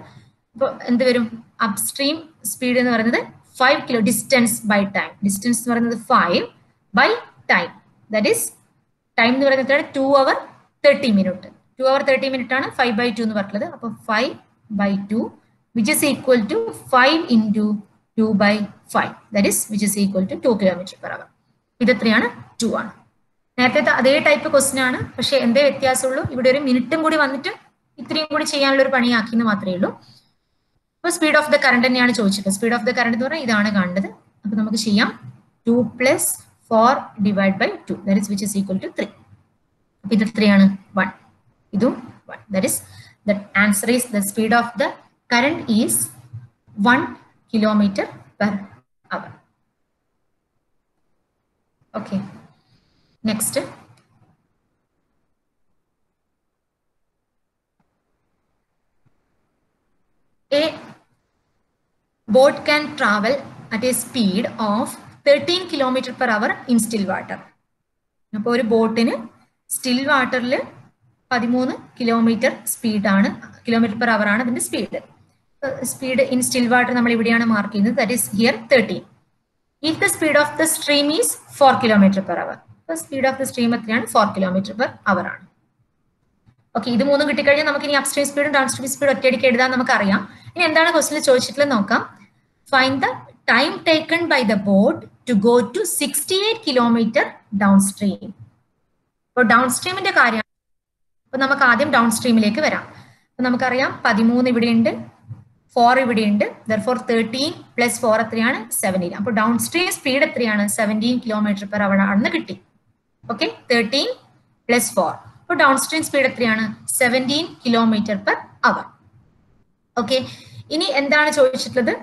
അപ്പൊ എന്ത് വരും? അപ്സ്ട്രീം സ്പീഡ് എന്ന് പറയുന്നത് 5 kilo distance by time. Distance എന്ന് പറയുന്നത് 5 by time. That is time എന്ന് പറയുന്നത് 2 hour 30 minutes. 2 hour 30 minutes ആണ് 5/2 എന്ന് പറഞ്ഞത്. അപ്പൊ 5/2 which is equal to 5 × 2/5 that is which is equal to 2 km/h. ഇത് എത്രയാണ്? 2 ആണ്. നേരത്തെ അതേ ടൈപ്പ് ക്വസ്റ്റ്യൻ ആണ്, പക്ഷെ എന്തേ വ്യത്യാസമുള്ളൂ? ഇവിടെ ഒരു മിനിറ്റും കൂടി വന്നിട്ട് ഇത്രയും കൂടി ചെയ്യാനുള്ള ഒരു പണിയാക്കിയെന്ന് മാത്രമേ ഉള്ളൂ. അപ്പൊ സ്പീഡ് ഓഫ് ദ കറണ്ട് തന്നെയാണ് ചോദിച്ചിട്ടുള്ളത്. സ്പീഡ് ഓഫ് ദ കറണ്ട് എന്ന് പറഞ്ഞാൽ ഇതാണ് കാണുന്നത്. അപ്പൊ നമുക്ക് ചെയ്യാം. 2 + 4 / 2 that is which is equal to 3. അപ്പൊ ഇത് എത്രയാണ്? 1. ഇതും 1. That is the answer is the speed of the current is 1 km/h. Okay. Next. A boat can travel at a speed of 13 km/h in still water. അപ്പോൾ ഒരു ബോട്ടിന് still വാട്ടറിൽ 13 kilometre സ്പീഡാണ്, km/h ആണ് അതിന്റെ speed. Speed in still water നമ്മൾ ഇവിടെയാണ് mark ചെയ്യുന്നത്. That is here 13. If the speed of the stream is 4 km/h. Speed of the stream എത്രയാണ്? 4 km/h ആണ്. ഓക്കെ. ഇത് മൂന്നും കിട്ടിക്കഴിഞ്ഞാൽ നമുക്ക് ഇനി അപ്സ്ട്രീം സ്പീഡും ഡൗൺ സ്ട്രീം സ്പീഡ് ഒറ്റയടിക്ക് എഴുതാൻ നമുക്കറിയാം. ഇനി എന്താണ് ക്വസ്റ്റിനിൽ ചോദിച്ചിട്ടുള്ളത് നോക്കാം. Find the time taken by the boat to go to 68 km down stream. അപ്പോൾ ഡൗൺ സ്ട്രീമിന്റെ കാര്യമാണ്. അപ്പൊ നമുക്ക് ആദ്യം ഡൗൺ സ്ട്രീമിലേക്ക് വരാം. അപ്പൊ നമുക്കറിയാം 13 ഇവിടെയുണ്ട്, 4 ഇവിടെയുണ്ട്. therefore 13 + 4 എത്രയാണ്? 17. അപ്പൊ ഡൗൺ സ്ട്രീം സ്പീഡ് എത്രയാണ്? 17 km/h ആണെന്ന് കിട്ടി. ഓക്കെ. 13 + 4. അപ്പോൾ ഡൗൺ സ്ട്രീം സ്പീഡ് എത്രയാണ്? 17 km/h. ഓക്കെ. ഇനി എന്താണ് ചോദിച്ചിട്ടുള്ളത്?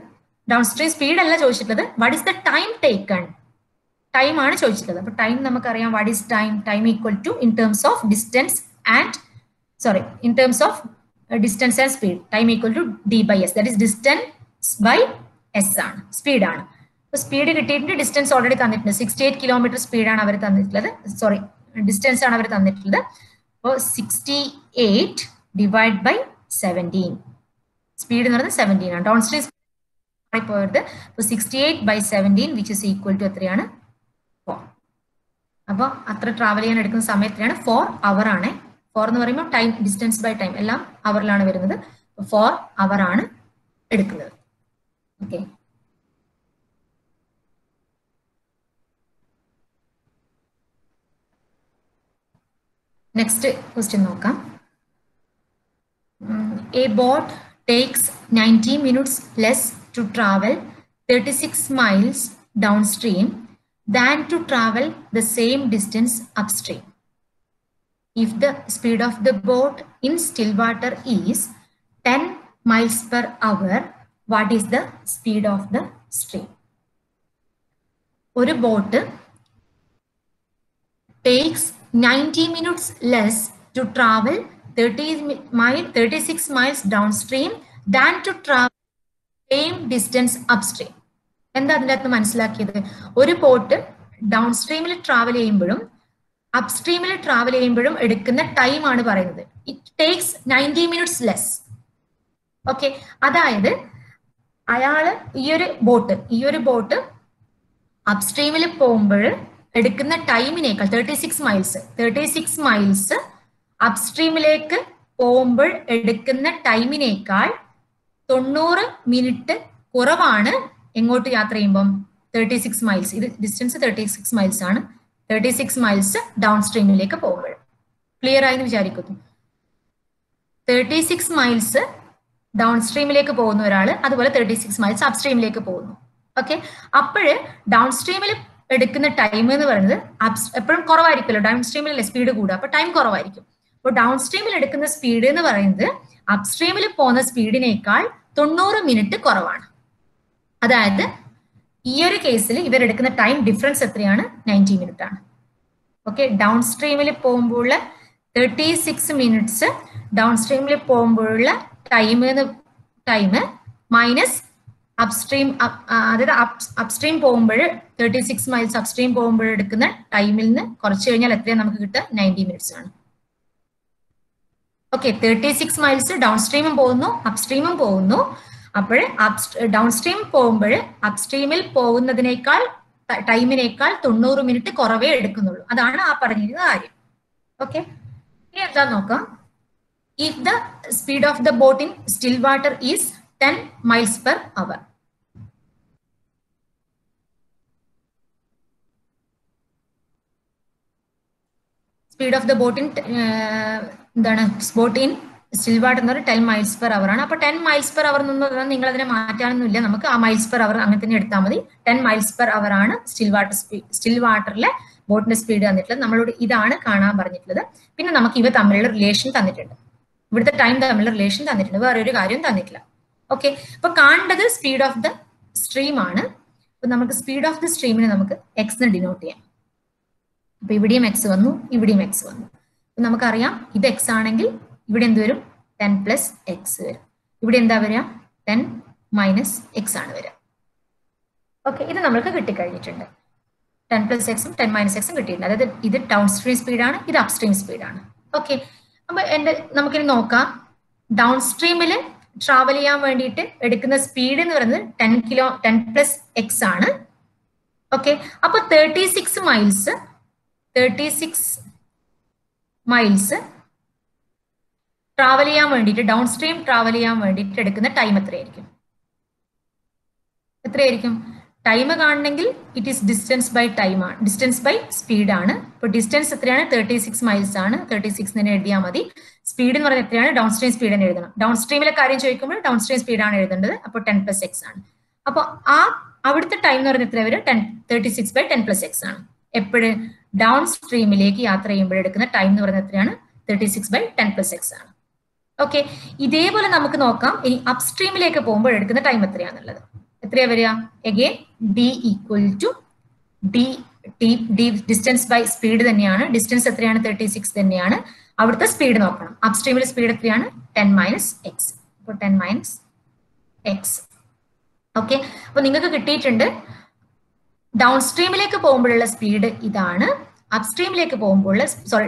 ഡൗൺ സ്ട്രീം സ്പീഡ് അല്ല ചോദിച്ചിട്ടുള്ളത്. What is the time taken? Time ആണ് ചോദിച്ചിട്ടുള്ളത്. അപ്പൊ ടൈം നമുക്കറിയാം. What is time? Time equal to in terms of distance and in terms of distance and speed, time equal to d/s. that is distance by s ആണ്, speed ആണ്. Speed കിട്ടിയിട്ടുണ്ട്, distance already തന്നിട്ടുണ്ട്. 68 kilometre സ്പീഡാണ് അവർ തന്നിട്ടുള്ളത്, sorry distance ആണ് അവർ തന്നിട്ടുള്ളത്. അപ്പോൾ 68 divide by 17, speed എന്ന് പറയുന്നത് 17 ആണ്. ഡൗൺ സ്ട്രീം പോയത്. അപ്പോൾ 68 by 17 which is equal to എത്രയാണ്? 4. അപ്പോൾ അത്ര ട്രാവൽ ചെയ്യാൻ എടുക്കുന്ന സമയം എത്രയാണ്? 4 അവർ ആണ്. 4 എന്ന് പറയുമ്പോൾ ടൈം, ഡിസ്റ്റൻസ് ബൈ ടൈം എല്ലാം അവറിലാണ് വരുന്നത്. 4 അവർ ആണ് എടുക്കുന്നത്. ഓക്കെ, നെക്സ്റ്റ് ക്വസ്റ്റ്യൻ നോക്കാം. A boat takes 90 minutes less to travel 36 miles downstream than to travel the same distance upstream. If the speed of the boat in still water is 10 miles per hour, what is the speed of the stream? ഒരു boat takes 90 minutes less to travel 36 miles downstream than to travel same distance upstream. എന്താ അതിൻ്റെ അകത്ത് മനസ്സിലാക്കിയത്? ഒരു boat down സ്ട്രീമിൽ travel ചെയ്യുമ്പോഴും അപ്സ്ട്രീമിൽ travel ചെയ്യുമ്പോഴും എടുക്കുന്ന time ആണ് പറയുന്നത്. It takes 90 minutes less. Okay, അതായത് അയാള് ഈ ഒരു ബോട്ട് അപ്സ്ട്രീമിൽ പോകുമ്പോൾ എടുക്കുന്ന ടൈമിനേക്കാൾ 36 മൈൽസ് അപ്സ്ട്രീമിലേക്ക് പോകുമ്പോൾ എടുക്കുന്ന ടൈമിനേക്കാൾ 90 മിനിറ്റ് കുറവാണ് എങ്ങോട്ട് യാത്ര ചെയ്യുമ്പം 36 മൈൽസ്. ഇത് ഡിസ്റ്റൻസ് 36 മൈൽസ് ആണ്. 36 മൈൽസ് ഡൗൺ സ്ട്രീമിലേക്ക് പോകുമ്പോൾ. ക്ലിയർ ആയി എന്ന് വിചാരിക്കുന്നു. 36 മൈൽസ് ഡൗൺ സ്ട്രീമിലേക്ക് പോകുന്ന ഒരാൾ, അതുപോലെ 36 മൈൽസ് അപ്സ്ട്രീമിലേക്ക് പോകുന്നു. ഓക്കെ, അപ്പോഴ് ഡൗൺ സ്ട്രീമിൽ എടുക്കുന്ന ടൈം എന്ന് പറയുന്നത് എപ്പോഴും കുറവായിരിക്കുമല്ലോ. ഡൗൺ സ്ട്രീമിലല്ലേ സ്പീഡ് കൂടുക, അപ്പൊ ടൈം കുറവായിരിക്കും. അപ്പോൾ ഡൗൺ സ്ട്രീമിൽ എടുക്കുന്ന സ്പീഡ് എന്ന് പറയുന്നത് അപ്സ്ട്രീമിൽ പോകുന്ന സ്പീഡിനേക്കാൾ 90 മിനിറ്റ് കുറവാണ്. അതായത് ഈ ഒരു കേസിൽ ഇവരെടുക്കുന്ന ടൈം ഡിഫറൻസ് എത്രയാണ്? 90 മിനിറ്റ് ആണ്. ഓക്കെ, ഡൗൺ സ്ട്രീമിൽ പോകുമ്പോഴുള്ള 36 മിനിറ്റ്സ് ഡൗൺ സ്ട്രീമിൽ പോകുമ്പോഴുള്ള ടൈം മൈനസ് അപ്സ്ട്രീം, അതായത് അപ്സ്ട്രീം പോകുമ്പോൾ 36 മൈൽസ് അപ്സ്ട്രീം പോകുമ്പോൾ എടുക്കുന്ന ടൈമിൽ നിന്ന് കുറച്ച് കഴിഞ്ഞാൽ എത്രയാണ് നമുക്ക് കിട്ടുക? 90 മിനിറ്റ്സ് ആണ്. ഓക്കെ, 36 മൈൽസ് ഡൗൺ സ്ട്രീമും പോകുന്നു അപ്സ്ട്രീമും പോകുന്നു. അപ്പോൾ ഡൗൺ സ്ട്രീം പോകുമ്പോൾ അപ്സ്ട്രീമിൽ പോകുന്നതിനേക്കാൾ ടൈമിനേക്കാൾ 90 മിനിറ്റ് കുറവേ എടുക്കുന്നുള്ളൂ. അതാണ് ആ പറഞ്ഞിരിക്കുന്ന കാര്യം. ഓക്കെ, ഇനി എന്താ നോക്കാം. If the speed of the boat in still water is 10 miles per hour. Speed of the boat in എന്താണ്? ബോട്ട് ഇൻ സ്റ്റിൽ വാട്ടർ എന്ന് പറഞ്ഞാൽ 10 miles per hour ആണ്. അപ്പൊ 10 miles per hour എന്ന് പറഞ്ഞാൽ നിങ്ങൾ അതിനെ മാറ്റാനൊന്നുമില്ല, നമുക്ക് ആ മൈൽസ് പെർ അവർ അങ്ങനെ തന്നെ എടുത്താൽ മതി. 10 miles per hour ആണ് സ്റ്റിൽ വാട്ടറിലെ ബോട്ടിന്റെ സ്പീഡ് തന്നിട്ടുള്ളത്. നമ്മളോട് ഇതാണ് കാണാൻ പറഞ്ഞിട്ടുള്ളത്. പിന്നെ നമുക്ക് ഇവ തമ്മിലുള്ള റിലേഷൻ തന്നിട്ടുണ്ട്, ഇവിടുത്തെ ടൈം തമ്മിലുള്ള റിലേഷൻ തന്നിട്ടുണ്ട്, വേറെ ഒരു കാര്യം തന്നിട്ടില്ല. ഓക്കെ, അപ്പൊ കാണേണ്ടത് സ്പീഡ് ഓഫ് ദ സ്ട്രീം ആണ്. അപ്പൊ നമുക്ക് സ്പീഡ് ഓഫ് ദ സ്ട്രീമിനെ നമുക്ക് എക്സ് എന്ന് ഡിനോട്ട് ചെയ്യാം. അപ്പൊ ഇവിടെയും എക്സ് വന്നു, ഇവിടെയും എക്സ് വന്നു. അപ്പൊ നമുക്കറിയാം ഇത് എക്സ് ആണെങ്കിൽ ഇവിടെ എന്ത് വരും? 10 plus x വരും. ഇവിടെ എന്താ വരിക? 10 minus x ആണ് വരിക. ഓക്കെ, ഇത് നമ്മൾക്ക് കിട്ടിക്കഴിഞ്ഞിട്ടുണ്ട്. 10 plus x ഉം 10 minus x ഉം കിട്ടിയിട്ടുണ്ട്. അതായത് ഇത് ഡൗൺ സ്ട്രീം സ്പീഡാണ്, ഇത് അപ്സ്ട്രീം സ്പീഡാണ്. ഓക്കെ, അപ്പൊ നമുക്കിനി നോക്കാം. ഡൗൺ സ്ട്രീമിൽ ട്രാവൽ ചെയ്യാൻ വേണ്ടിയിട്ട് എടുക്കുന്ന സ്പീഡ് എന്ന് പറയുന്നത് 10 plus x ആണ്. ഓക്കെ, അപ്പൊ 36 മൈൽസ് ട്രാവൽ ചെയ്യാൻ വേണ്ടിയിട്ട്, ഡൗൺ സ്ട്രീം ട്രാവൽ ചെയ്യാൻ വേണ്ടിയിട്ട് എടുക്കുന്ന ടൈം എത്രയായിരിക്കും? ടൈം കാണണമെങ്കിൽ it is distance by time ആണ്, ഡിസ്റ്റൻസ് ബൈ സ്പീഡ് ആണ്. ഇപ്പൊ ഡിസ്റ്റൻസ് എത്രയാണ്? 36 മൈൽസ് ആണ്. 36 തന്നെ എഴുതിയാൽ മതി. സ്പീഡ് എന്ന് പറയുന്നത് എത്രയാണ്? ഡൗൺ സ്ട്രീം സ്പീഡ് തന്നെ എഴുതണം. ഡൗൺ സ്ട്രീമിലെ കാര്യം ചോദിക്കുമ്പോൾ ഡൗൺ സ്ട്രീം സ്പീഡാണ് എഴുതേണ്ടത്. അപ്പോൾ 10 plus x ആണ്. അപ്പോൾ അവിടുത്തെ ടൈം എന്ന് പറയുന്നത് എത്ര വരും? 36 by 10 plus x ആണ്. എപ്പോഴും ഡൗൺ സ്ട്രീമിലേക്ക് യാത്ര ചെയ്യുമ്പോൾ എടുക്കുന്ന ടൈം എന്ന് പറയുന്നത് എത്രയാണ്? 36 by 10 plus x ആണ്. ഓക്കെ, ഇതേപോലെ നമുക്ക് നോക്കാം ഇനി അപ്സ്ട്രീമിലേക്ക് പോകുമ്പോൾ എടുക്കുന്ന ടൈം എത്രയാണെന്നുള്ളത്. എത്രയാ വരിക? Again d equal to d distance by speed തന്നെയാണ്. ഡിസ്റ്റൻസ് എത്രയാണ്? 36 തന്നെയാണ്. അവിടുത്തെ സ്പീഡ് നോക്കണം. അപ്സ്ട്രീമിലെ സ്പീഡ് എത്രയാണ്? 10 minus x. അപ്പോൾ 10 minus x. ഓക്കെ, അപ്പൊ നിങ്ങൾക്ക് കിട്ടിയിട്ടുണ്ട് ഡൗൺ സ്ട്രീമിലേക്ക് പോകുമ്പോഴുള്ള സ്പീഡ് ഇതാണ്, അപ്സ്ട്രീമിലേക്ക് പോകുമ്പോൾ സോറി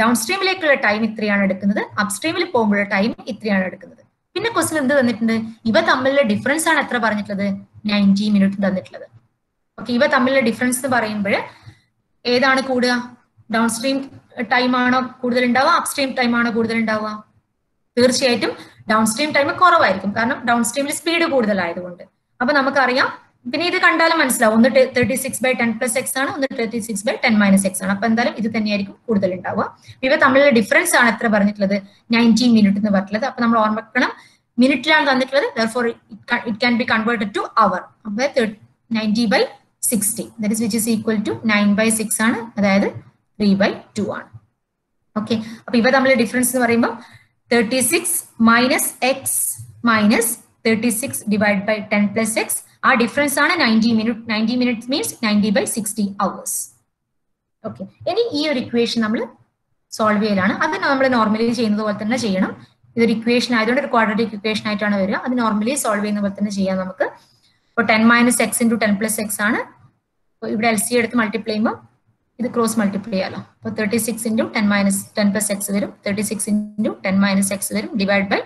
ഡൗൺ സ്ട്രീമിലേക്കുള്ള ടൈം ഇത്രയാണ് എടുക്കുന്നത്, അപ്സ്ട്രീമിൽ പോകുമ്പോഴുള്ള ടൈം ഇത്രയാണ് എടുക്കുന്നത്. പിന്നെ ക്വസ്റ്റൻ എന്ത് തന്നിട്ടുണ്ട്? ഇവ തമ്മിലുള്ള ഡിഫറൻസ് ആണ് എത്ര പറഞ്ഞിട്ടുള്ളത്? 90 മിനിറ്റ് തന്നിട്ടുള്ളത്. ഓക്കെ, ഇവ തമ്മിലുള്ള ഡിഫറൻസ് എന്ന് പറയുമ്പോൾ ഏതാണ് കൂടുക? ഡൗൺ സ്ട്രീം ടൈം ആണോ കൂടുതൽ ഉണ്ടാവുക, അപ്സ്ട്രീം ടൈം ആണോ കൂടുതൽ ഉണ്ടാവുക? തീർച്ചയായിട്ടും ഡൗൺ സ്ട്രീം ടൈം കുറവായിരിക്കും, കാരണം ഡൗൺ സ്ട്രീമിൽ സ്പീഡ് കൂടുതലായതുകൊണ്ട്. അപ്പൊ നമുക്കറിയാം, പിന്നെ ഇത് കണ്ടാലും മനസ്സിലാവും, ഒന്ന് 36/10+x ആണ്, ഒന്ന് 36/10-x ആണ്. അപ്പൊ എന്തായാലും ഇത് തന്നെയായിരിക്കും കൂടുതൽ ഉണ്ടാവുക. ഇവ തമ്മിലുള്ള ഡിഫറൻസ് ആണ് എത്ര പറഞ്ഞിട്ടുള്ളത്? 90 മിനിറ്റ് എന്ന് പറഞ്ഞിട്ടുള്ളത്. അപ്പൊ നമ്മൾ ഓർമ്മിക്കണം, മിനിറ്റിലാണ് തന്നിട്ടുള്ളത്, therefore it can be converted to hour. അപ്പൊ 90/60 that is which is equal to 9/6 ആണ്, അതായത് 3/2 ആണ്. ഓക്കെ, അപ്പൊ ഇവ തമ്മിലുള്ള ഡിഫറൻസ് എന്ന് പറയുമ്പോൾ 36 - x minus 36 divided by 10+x, ആ ഡിഫറൻസ് ആണ് 90 minute. 90 minutes means 90/60 hours. Okay, ഇനി ഈ ഒരു ഇക്വേഷൻ നമ്മൾ സോൾവ് ചെയ്യലാണ്. അത് നമ്മൾ നോർമലി ചെയ്യുന്നത് പോലെ തന്നെ ചെയ്യണം. ഇതൊരു ഇക്വേഷൻ ആയതുകൊണ്ട് ഒരു ക്വാഡ്രാറ്റിക് ഇക്വേഷൻ ആയിട്ടാണ് വരിക. അത് നോർമലി സോൾവ് ചെയ്യുന്ന പോലെ തന്നെ ചെയ്യാം നമുക്ക്. ഇപ്പോൾ 10 - x × 10+x ആണ്. അപ്പോൾ ഇവിടെ LC എടുത്ത് മൾട്ടിപ്ലൈ ചെയ്യുമ്പോൾ ഇത് ക്രോസ് മൾട്ടിപ്ലൈ ചെയ്യാലോ. അപ്പോൾ 36 × 10-10+x വരും, 36 × 10-x വരും, ഡിവൈഡ് ബൈ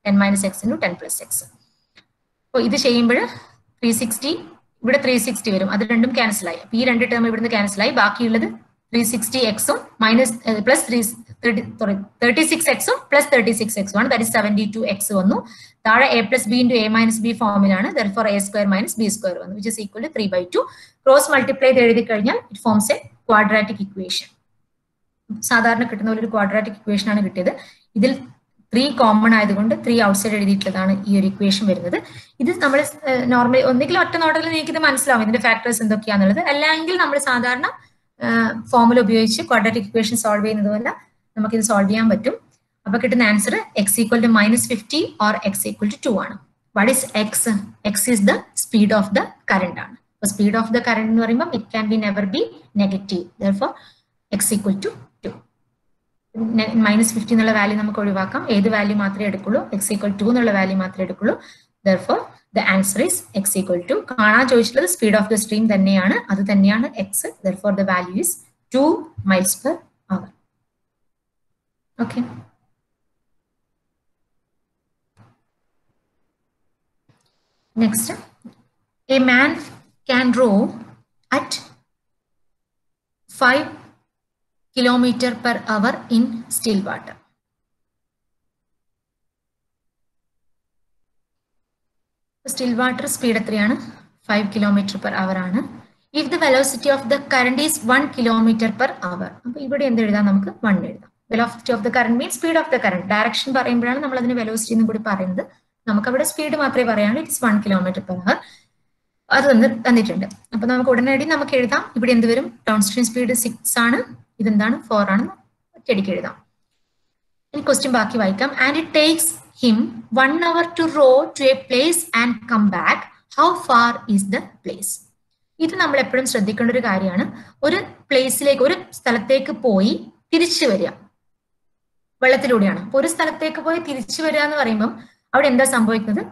10 - x × 10+x. അപ്പോൾ ഇത് ചെയ്യുമ്പോൾ 360, ഇവിടെ 360 വരും, അത് രണ്ടും ക്യാൻസൽ ആയി. അപ്പൊ ഈ രണ്ട് ടേം ഇവിടുന്ന് ക്യാൻസൽ ആയി. ബാക്കിയുള്ളത് 360x plus 36x plus 36x ആണ്, ദാറ്റ് ഈസ് 72x വന്നു. താഴെ a+b × a - b ഫോമിലാണ്, therefore a² - b² വന്നു, which is equal to 3/2. Cross multiply ചെയ്ത് എഴുതി കഴിഞ്ഞാൽ it forms A quadratic equation. സാധാരണ കിട്ടുന്ന ഒരു ക്വാഡ്രാറ്റിക് ഇക്വേഷൻ ആണ് കിട്ടിയത്. ഇതിൽ 3 കോമൺ ആയതുകൊണ്ട് 3 ഔട്ട്സൈഡ് എഴുതിയിട്ടുള്ളതാണ് ഈ ഒരു ഇക്വേഷൻ വരുന്നത്. ഇത് നമ്മൾ നോർമലി ഒന്നുകിൽ ഒറ്റ നോട്ടത്തിൽ നിങ്ങൾക്ക് ഇത് മനസ്സിലാവും ഇതിന്റെ ഫാക്ടേഴ്സ് എന്തൊക്കെയാണെന്നുള്ളത്, അല്ലെങ്കിൽ നമ്മൾ സാധാരണ ഫോമുല ഉപയോഗിച്ച് ക്വാഡ്രാറ്റിക് ഇക്വേഷൻ സോൾവ് ചെയ്യുന്നത് പോലെ നമുക്കിത് സോൾവ് ചെയ്യാൻ പറ്റും. അപ്പൊ കിട്ടുന്ന ആൻസർ x = -50 or x = 2 ആണ്. What is x? x is the speed of the current ആണ്. അപ്പൊ സ്പീഡ് ഓഫ് ദ കറന്റ് എന്ന് പറയുമ്പോൾ it can be never be negative, therefore x = 2. -50 എന്നുള്ള വാല്യൂ നമുക്ക് ഒഴിവാക്കാം. ഏത് വാല്യൂ മാത്രമേ എടുക്കുള്ളൂ? x = 2 എന്നുള്ള വാല്യൂ മാത്രമേ എടുക്കുള്ളൂ. therefore the answer is x = 2. കാണാൻ ചോദിച്ചിട്ടുള്ളത് സ്പീഡ് ഓഫ് ദ സ്ട്രീം തന്നെയാണ്, അത് തന്നെയാണ് x. therefore the value is 2 miles/hour. okay, next, a man can row at 5 km/h in still water. Still water speed എത്രയാണ്? 5 km/h ആണ്. If the velocity of the current is 1 km/h, അപ്പൊ ഇവിടെ എന്ത് എഴുതാം? നമുക്ക് 1 എഴുതാം. Velocity of the current means speed of the current. Direction പറയുമ്പോഴാണ് നമ്മൾ അതിന് വെലോസിറ്റി എന്നും കൂടി പറയുന്നത്. നമുക്ക് അവിടെ സ്പീഡ് മാത്രമേ പറയാനുള്ളൂ. It's 1 km/h. അത് തന്നിട്ടുണ്ട്. അപ്പൊ നമുക്ക് ഉടനടി നമുക്ക് എഴുതാം. ഇവിടെ എന്ത് വരും? ഡൗൺ സ്ട്രീം സ്പീഡ് 6 ആണ്, ഇതെന്താണ്? 4 ആണ്. ഒറ്റയടിക്ക് എഴുതാം. ഇനി ക്വസ്റ്റ്യൻ ബാക്കി വായിക്കാം. And it takes him 1 hour to row to a place and come back. How far is the place? ഇത് നമ്മൾ എപ്പോഴും ശ്രദ്ധിക്കേണ്ട ഒരു കാര്യമാണ്. ഒരു പ്ലേസിലേക്ക്, ഒരു സ്ഥലത്തേക്ക് പോയി തിരിച്ചു വരിക വെള്ളത്തിലൂടെയാണ്. അപ്പൊ ഒരു സ്ഥലത്തേക്ക് പോയി തിരിച്ചു വരിക എന്ന് പറയുമ്പോൾ അവിടെ എന്താ സംഭവിക്കുന്നത്?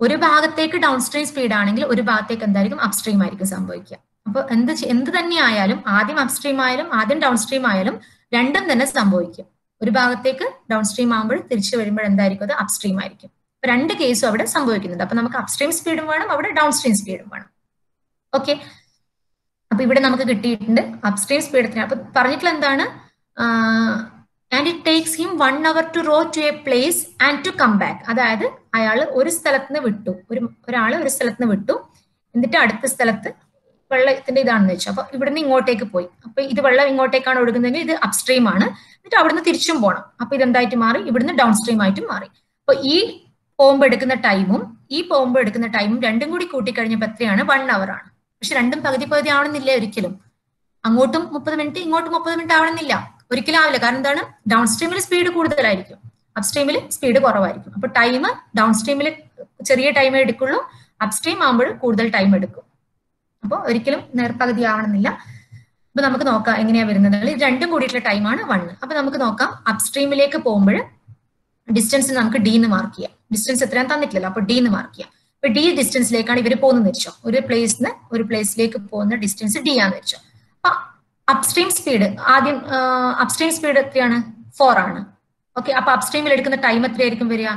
ഒരു ഭാഗത്തേക്ക് ഡൗൺ സ്ട്രീം സ്പീഡ് ആണെങ്കിൽ ഒരു ഭാഗത്തേക്ക് എന്തായിരിക്കും? അപ്സ്ട്രീം ആയിരിക്കും സംഭവിക്കുക. അപ്പൊ എന്ത് തന്നെ ആയാലും, ആദ്യം അപ്സ്ട്രീം ആയാലും ആദ്യം ഡൗൺ സ്ട്രീം ആയാലും രണ്ടും തന്നെ സംഭവിക്കും. ഒരു ഭാഗത്തേക്ക് ഡൗൺ സ്ട്രീം ആകുമ്പോൾ തിരിച്ചു വരുമ്പോൾ എന്തായിരിക്കും? അത് അപ്സ്ട്രീം ആയിരിക്കും. അപ്പൊ രണ്ട് കേസും അവിടെ സംഭവിക്കുന്നുണ്ട്. അപ്പൊ നമുക്ക് അപ്സ്ട്രീം സ്പീഡും വേണം, അവിടെ ഡൗൺ സ്ട്രീം സ്പീഡും വേണം. ഓക്കെ, അപ്പൊ ഇവിടെ നമുക്ക് കിട്ടിയിട്ടുണ്ട് അപ്സ്ട്രീം സ്പീഡ് എത്രയാണ്. അപ്പൊ പറഞ്ഞിട്ടുള്ള എന്താണ്? And it takes him 1 hour to row to a place and to come back. അതായത് അയാൾ ഒരു സ്ഥലത്ത് നിന്ന് വിട്ടു, ഒരാള് ഒരു സ്ഥലത്ത് നിന്ന് വിട്ടു, എന്നിട്ട് അടുത്ത സ്ഥലത്ത് വെള്ളത്തിന്റെ ഇതാണെന്ന് വെച്ചു. അപ്പൊ ഇവിടുന്ന് ഇങ്ങോട്ടേക്ക് പോയി. അപ്പൊ ഇത് വെള്ളം ഇങ്ങോട്ടേക്കാണ് ഒഴുകുന്നതെങ്കിൽ ഇത് അപ്സ്ട്രീം ആണ്. എന്നിട്ട് അവിടുന്ന് തിരിച്ചും പോകണം. അപ്പൊ ഇതെന്തായിട്ട് മാറി? ഇവിടുന്ന് ഡൗൺ സ്ട്രീം ആയിട്ട് മാറി. അപ്പൊ ഈ പോകുമ്പോൾ എടുക്കുന്ന ടൈമും ഈ പോകുമ്പോൾ എടുക്കുന്ന ടൈമും രണ്ടും കൂടി കൂട്ടിക്കഴിഞ്ഞപ്പോൾ എത്രയാണ്? 1 hour ആണ്. പക്ഷെ രണ്ടും പകുതി ആവണമെന്നില്ല ഒരിക്കലും. അങ്ങോട്ടും 30 മിനിറ്റ് ഇങ്ങോട്ടും 30 മിനിറ്റ് ആവണമെന്നില്ല, ഒരിക്കലും ആവില്ല. കാരണം എന്താണ്? ഡൗൺ സ്ട്രീമിൽ സ്പീഡ് കൂടുതലായിരിക്കും, അപ്സ്ട്രീമിൽ സ്പീഡ് കുറവായിരിക്കും. അപ്പൊ ടൈം ഡൗൺ സ്ട്രീമിൽ ചെറിയ ടൈമേ എടുക്കുള്ളൂ, അപ്സ്ട്രീം ആകുമ്പോൾ കൂടുതൽ ടൈം എടുക്കും. അപ്പോൾ ഒരിക്കലും നേർപകുതി ആവണമെന്നില്ല. അപ്പൊ നമുക്ക് നോക്കാം എങ്ങനെയാ വരുന്നത്. ഇത് രണ്ടും കൂടിയിട്ടുള്ള ടൈമാണ് 1. അപ്പൊ നമുക്ക് നോക്കാം. അപ്സ്ട്രീമിലേക്ക് പോകുമ്പോൾ ഡിസ്റ്റൻസ് നമുക്ക് D എന്ന് മാർക്ക് ചെയ്യാം. ഡിസ്റ്റൻസ് എത്രയാണ് തന്നിട്ടില്ലല്ലോ, അപ്പൊ D എന്ന് മാർക്ക് ചെയ്യാം. ഇപ്പൊ ഡി ഡിസ്റ്റൻസിലേക്കാണ് ഇവർ പോകുന്നത് വെച്ചോ, ഒരു പ്ലേസിന് ഒരു പ്ലേസിലേക്ക് പോകുന്ന ഡിസ്റ്റൻസ് ഡി ആണെന്ന് വെച്ചോ. അപ്പൊ അപ്സ്ട്രീം സ്പീഡ് ആദ്യം അപ്സ്ട്രീം സ്പീഡ് എത്രയാണ്? 4 ആണ്. ഓക്കെ, അപ്പൊ അപ്സ്ട്രീമിൽ എടുക്കുന്ന ടൈം എത്രയായിരിക്കും വരിക?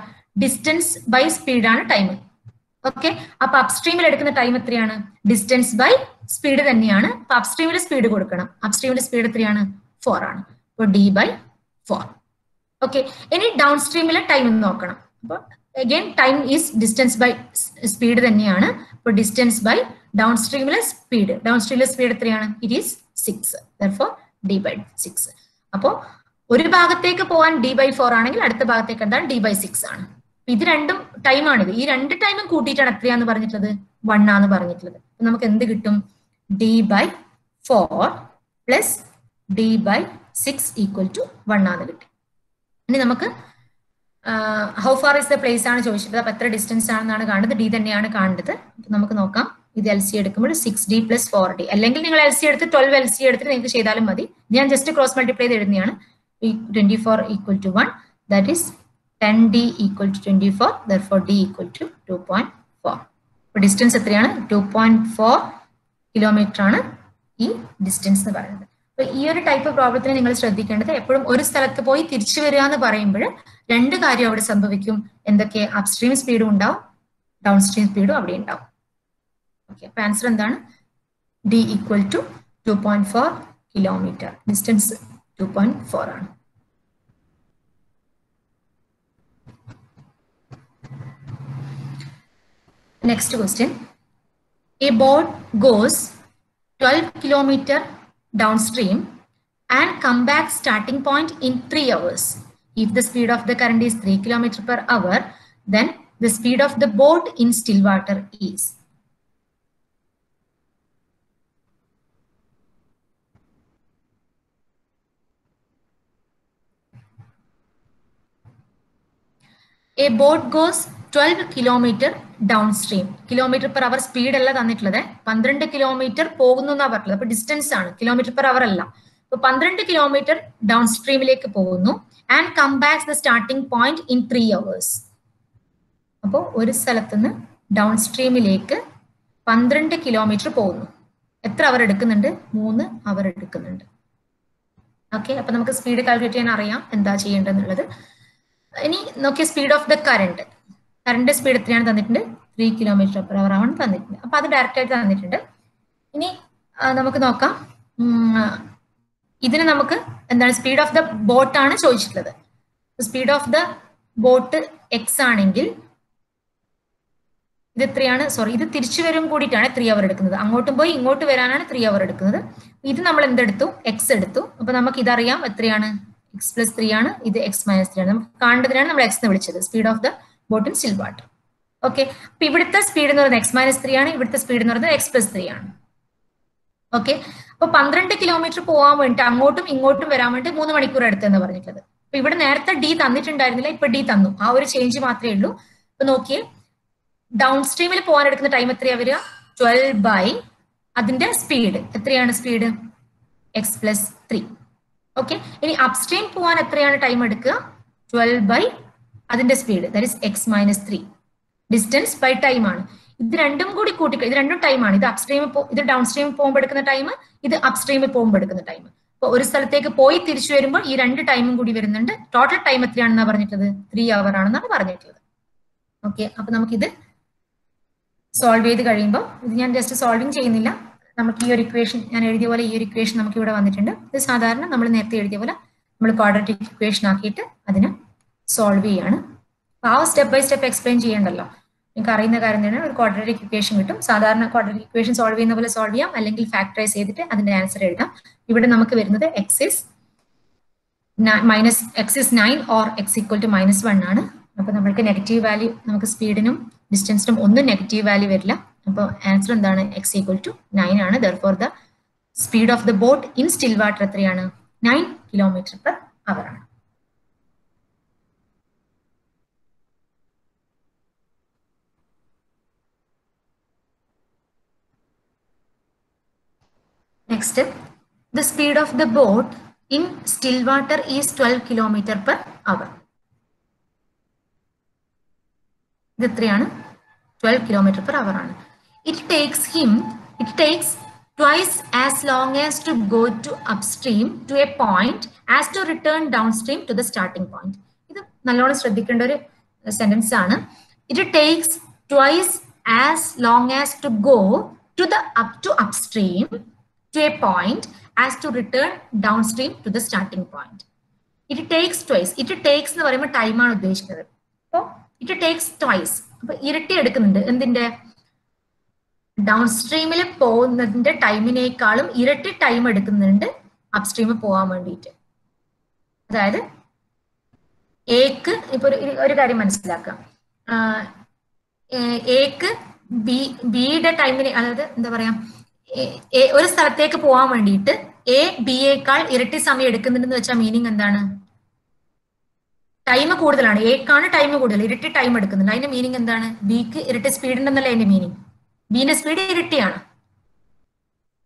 ഡിസ്റ്റൻസ് ബൈ സ്പീഡാണ് ടൈം. ഓക്കെ, അപ്പൊ അപ്സ്ട്രീമിൽ എടുക്കുന്ന ടൈം എത്രയാണ്? ഡിസ്റ്റൻസ് ബൈ സ്പീഡ് തന്നെയാണ്. അപ്പൊ അപ്സ്ട്രീമിൽ സ്പീഡ് കൊടുക്കണം. അപ്സ്ട്രീമിൽ സ്പീഡ് എത്രയാണ്? 4 ആണ്. അപ്പൊ ഡി ബൈ 4. ഓക്കെ, ഇനി ഡൗൺ സ്ട്രീമിലെ ടൈം നോക്കണം. അപ്പൊ again time is distance by speed തന്നെയാണ്. അപ്പൊ ഡിസ്റ്റൻസ് ബൈ ഡൗൺ സ്ട്രീമിലെ സ്പീഡ്. ഡൗൺ സ്ട്രീമിലെ സ്പീഡ് എത്രയാണ്? It is 6. therefore d by 6. അപ്പോ ഒരു ഭാഗത്തേക്ക് പോകാൻ d by 4 ആണെങ്കിൽ അടുത്ത ഭാഗത്തേക്ക് എന്താണ്? d by 6 ആണ്. ഇത് രണ്ടും ടൈമാണിത്. ഈ രണ്ട് ടൈമും കൂട്ടിയിട്ടാണ് എത്രയാന്ന് പറഞ്ഞിട്ടുള്ളത്? 1 ആന്ന് പറഞ്ഞിട്ടുള്ളത്. അപ്പൊ നമുക്ക് എന്ത് കിട്ടും? d by 4 plus d by 6 equal to 1 ആന്ന് കിട്ടി. ഇനി നമുക്ക് how far is the place ആണ് ചോദിച്ചത്. അപ്പൊ എത്ര ഡിസ്റ്റൻസ് ആണെന്നാണ് കാണുന്നത്? d തന്നെയാണ് കാണുന്നത്. നമുക്ക് നോക്കാം. ഇത് എൽ സി എടുക്കുമ്പോൾ 6d പ്ലസ് 4d, അല്ലെങ്കിൽ നിങ്ങൾ എൽ സി എടുത്ത് 12 എൽ സി എടുത്തിട്ട് നിങ്ങൾക്ക് ചെയ്താലും മതി. ഞാൻ ജസ്റ്റ് ക്രോസ് മൾട്ടിപ്ലൈ ചെയ്ത് എഴുതുന്നതാണ്. 24 equal to 1, that is 10d equal to 24, therefore d equal to 2.4. അപ്പൊ ഡിസ്റ്റൻസ് എത്രയാണ്? 2.4 കിലോമീറ്റർ ആണ് ഈ ഡിസ്റ്റൻസ് എന്ന് പറയുന്നത്. അപ്പൊ ഈ ഒരു ടൈപ്പ് പ്രോബ്ലത്തിന് നിങ്ങൾ ശ്രദ്ധിക്കേണ്ടത് എപ്പോഴും ഒരു സ്ഥലത്ത് പോയി തിരിച്ചു വരിക എന്ന് പറയുമ്പോൾ രണ്ട് കാര്യം അവിടെ സംഭവിക്കും. എന്തൊക്കെ? അപ്സ്ട്രീം സ്പീഡും ഉണ്ടാവും, ഡൗൺ സ്ട്രീം സ്പീഡും അവിടെ ഉണ്ടാവും. ഓക്കെ, അപ്പൊ ആൻസർ എന്താണ്? D equal to 2.4 kilometre. Distance 2.4 ആണ്. Next question. A boat goes 12 kilometer downstream and come back starting point in 3 hours. If the speed of the current is 3 kilometers per hour, then the speed of the boat in still water is. A boat goes 12 kilometer downstream. Kilometer per hour speed അല്ല തന്നിട്ടുള്ളത്. 12 kilometre പോകുന്നു എന്നാ പറഞ്ഞത്. അപ്പൊ distance ആണ്, kilometre per അവർ അല്ല. അപ്പൊ 12 kilometre down സ്ട്രീമിലേക്ക് പോകുന്നു. And come back the starting point in 3 hours. അപ്പോൾ ഒരു സ്ഥലത്തുനിന്ന് ഡൗൺ സ്ട്രീമിലേക്ക് 12 കിലോമീറ്റർ പോകുന്നു. എത്ര അവർ എടുക്കുന്നുണ്ട്? 3 അവർ എടുക്കുന്നുണ്ട്. ഓക്കെ, അപ്പൊ നമുക്ക് സ്പീഡ് കാൽക്കുലേറ്റ് ചെയ്യാൻ അറിയാം എന്താ ചെയ്യേണ്ടതെന്നുള്ളത്. ഇനി നോക്കിയ speed of the current. Current speed എത്രയാണ് തന്നിട്ടുണ്ട്? 3 കിലോമീറ്റർ പെർ അവർ ആണ് തന്നിട്ടുണ്ട്. അപ്പൊ അത് ഡയറക്റ്റ് ആയിട്ട് തന്നിട്ടുണ്ട്. ഇനി നമുക്ക് നോക്കാം. ഇതിന് നമുക്ക് എന്താണ്? സ്പീഡ് ഓഫ് ദ ബോട്ട് ആണ് ചോദിച്ചിട്ടുള്ളത്. Speed of the boat X ആണെങ്കിൽ ഇത് എത്രയാണ്? സോറി, ഇത് തിരിച്ചു വരും കൂടിയിട്ടാണ് 3 അവർ എടുക്കുന്നത്. അങ്ങോട്ടും പോയി ഇങ്ങോട്ട് വരാനാണ് 3 അവർ എടുക്കുന്നത്. ഇത് നമ്മൾ എന്തെടുത്തു? എക്സ് എടുത്തു. അപ്പൊ നമുക്ക് ഇതറിയാം എത്രയാണ്? എക്സ് പ്ലസ് 3 ആണ്. ഇത് എക്സ് മൈനസ് 3 ആണ്. നമുക്ക് കാണേണ്ടതിനാണ് നമ്മൾ എക്സ് എന്ന് വിളിച്ചത്. Speed of the boat in still water. Okay, അപ്പൊ ഇവിടുത്തെ സ്പീഡ് എന്ന് പറയുന്നത് എക്സ് മൈനസ് 3 ആണ്. ഇവിടുത്തെ സ്പീഡ് എന്ന് പറയുന്നത് എക്സ് പ്ലസ് 3 ആണ്. ഓക്കെ, അപ്പൊ 12 കിലോമീറ്റർ പോകാൻ വേണ്ടി അങ്ങോട്ടും ഇങ്ങോട്ടും വരാൻ വേണ്ടി 3 മണിക്കൂർ എടുത്തെന്ന് പറഞ്ഞിട്ടുള്ളത്. അപ്പൊ ഇവിടെ നേരത്തെ ഡി തന്നിട്ടുണ്ടായിരുന്നില്ല, ഇപ്പൊ ഡി തന്നു. ആ ഒരു ചേഞ്ച് മാത്രമേ ഉള്ളൂ. അപ്പൊ നോക്കിയേ, ഡൗൺ സ്ട്രീമിൽ പോകാൻ എടുക്കുന്ന ടൈം എത്രയാ വരിക? 12 ബൈ അതിന്റെ സ്പീഡ് എത്രയാണ്? Speed x plus 3. ഓക്കെ, ഇനി അപ്സ്ട്രീം പോകാൻ എത്രയാണ് ടൈം എടുക്കുക? 12 ബൈ അതിന്റെ speed, that is x minus 3. Distance by time ആണ്. ഇത് രണ്ടും കൂടി കൂട്ടിക്കുക. ഇത് രണ്ടും ടൈമാണ്. ഇത് അപ്സ്ട്രീമിൽ ഇത് ഡൗൺ സ്ട്രീമിൽ പോകുമ്പോൾ എടുക്കുന്ന ടൈം, ഇത് അപ്സ്ട്രീമിൽ പോകുമ്പോൾ എടുക്കുന്ന ടൈം. അപ്പൊ ഒരു സ്ഥലത്തേക്ക് പോയി തിരിച്ചു വരുമ്പോൾ ഈ രണ്ട് ടൈമും കൂടി വരുന്നുണ്ട്. ടോട്ടൽ ടൈം എത്രയാണെന്നാ പറഞ്ഞിട്ടുള്ളത്? 3 അവർ ആണെന്നാണ് പറഞ്ഞിട്ടുള്ളത്. ഓക്കെ, അപ്പൊ നമുക്കിത് സോൾവ് ചെയ്ത് കഴിയുമ്പോൾ, ഇത് ഞാൻ ജസ്റ്റ് സോൾവിങ് ചെയ്യുന്നില്ല, നമുക്ക് ഈ ഒരു ഇക്വേഷൻ ഞാൻ എഴുതിയ പോലെ ഈ ഒരു ഇക്വേഷൻ നമുക്ക് ഇവിടെ വന്നിട്ടുണ്ട്. ഇത് സാധാരണ നമ്മൾ നേരത്തെ എഴുതിയ പോലെ നമ്മൾ ക്വാഡ്രാറ്റിക് ഇക്വേഷൻ ആക്കിയിട്ട് അതിന് സോൾവ് ചെയ്യാണ്. ആ സ്റ്റെപ്പ് ബൈ സ്റ്റെപ്പ് എക്സ്പ്ലെയിൻ ചെയ്യണ്ടല്ലോ. നിങ്ങൾക്ക് അറിയുന്ന കാര്യം തന്നെ ഒരു ക്വാഡ്രാറ്റിക് ഇക്വേഷൻ കിട്ടും. സാധാരണ ക്വാഡ്രാറ്റിക് ഇക്വേഷൻ സോൾവ് ചെയ്യുന്ന പോലെ സോൾവ് ചെയ്യാം, അല്ലെങ്കിൽ ഫാക്ടറൈസ് ചെയ്തിട്ട് അതിന്റെ ആൻസർ എഴുതാം. ഇവിടെ നമുക്ക് വരുന്നത് x is 9 or x equal to -1 ആണ്. അപ്പൊ നമ്മൾക്ക് നെഗറ്റീവ് വാല്യൂ, നമുക്ക് സ്പീഡിനും ഡിസ്റ്റൻസിനും ഒന്നും നെഗറ്റീവ് വാല്യൂ വരില്ല. അപ്പോൾ ആൻസർ എന്താണ്? എക്സ് ഈക്വൽ ടു 9 ആണ്. therefore the speed of the boat in still water എത്രയാണ്? 9 കിലോമീറ്റർ പെർ അവർ ആണ്. Next, the speed of the boat in still water is 12 kilometer per hour. ഇത് എത്രയാണ്? 12 km/h ആണ്. It takes twice as long as to go to upstream to a point as to return downstream to the starting point. ഇത് നല്ലോണം ശ്രദ്ധിക്കേണ്ട ഒരു sentence ആണ്. It takes twice as long as to go to upstream to a point as to return downstream to the starting point. It takes twice. It takes എന്ന് പറയുമ്പോൾ ടൈമാണ് ഉദ്ദേശിക്കുന്നത്. അപ്പോൾ it takes twice. അപ്പൊ ഇരട്ടി എടുക്കുന്നുണ്ട്. എന്തിന്റെ? ഡൗൺസ്ട്രീമിൽ പോകുന്നതിന്റെ ടൈമിനേക്കാളും ഇരട്ടി ടൈം എടുക്കുന്നുണ്ട് അപ്സ്ട്രീമിൽ പോകാൻ വേണ്ടിയിട്ട്. അതായത് എക്ക് ഇപ്പൊ ഒരു കാര്യം മനസ്സിലാക്കാം. എക്ക് ബിയുടെ ടൈമിന്, അതായത് എന്താ പറയാ, ഒരു സ്ഥലത്തേക്ക് പോകാൻ വേണ്ടിയിട്ട് എ ബിയേക്കാൾ ഇരട്ടി സമയം എടുക്കുന്നുണ്ടെന്ന് വെച്ചാൽ മീനിങ് എന്താണ്? ടൈം കൂടുതലാണ്. എക്കാണ് ടൈം കൂടുതൽ, ഇരട്ടി ടൈം എടുക്കുന്നുണ്ട്. അതിന്റെ മീനിങ് എന്താണ്? ബിക്ക് ഇരട്ടി സ്പീഡ് ഉണ്ടെന്നല്ല അതിന്റെ മീനിങ്. ബിന്റെ സ്പീഡ് ഇരട്ടിയാണ്.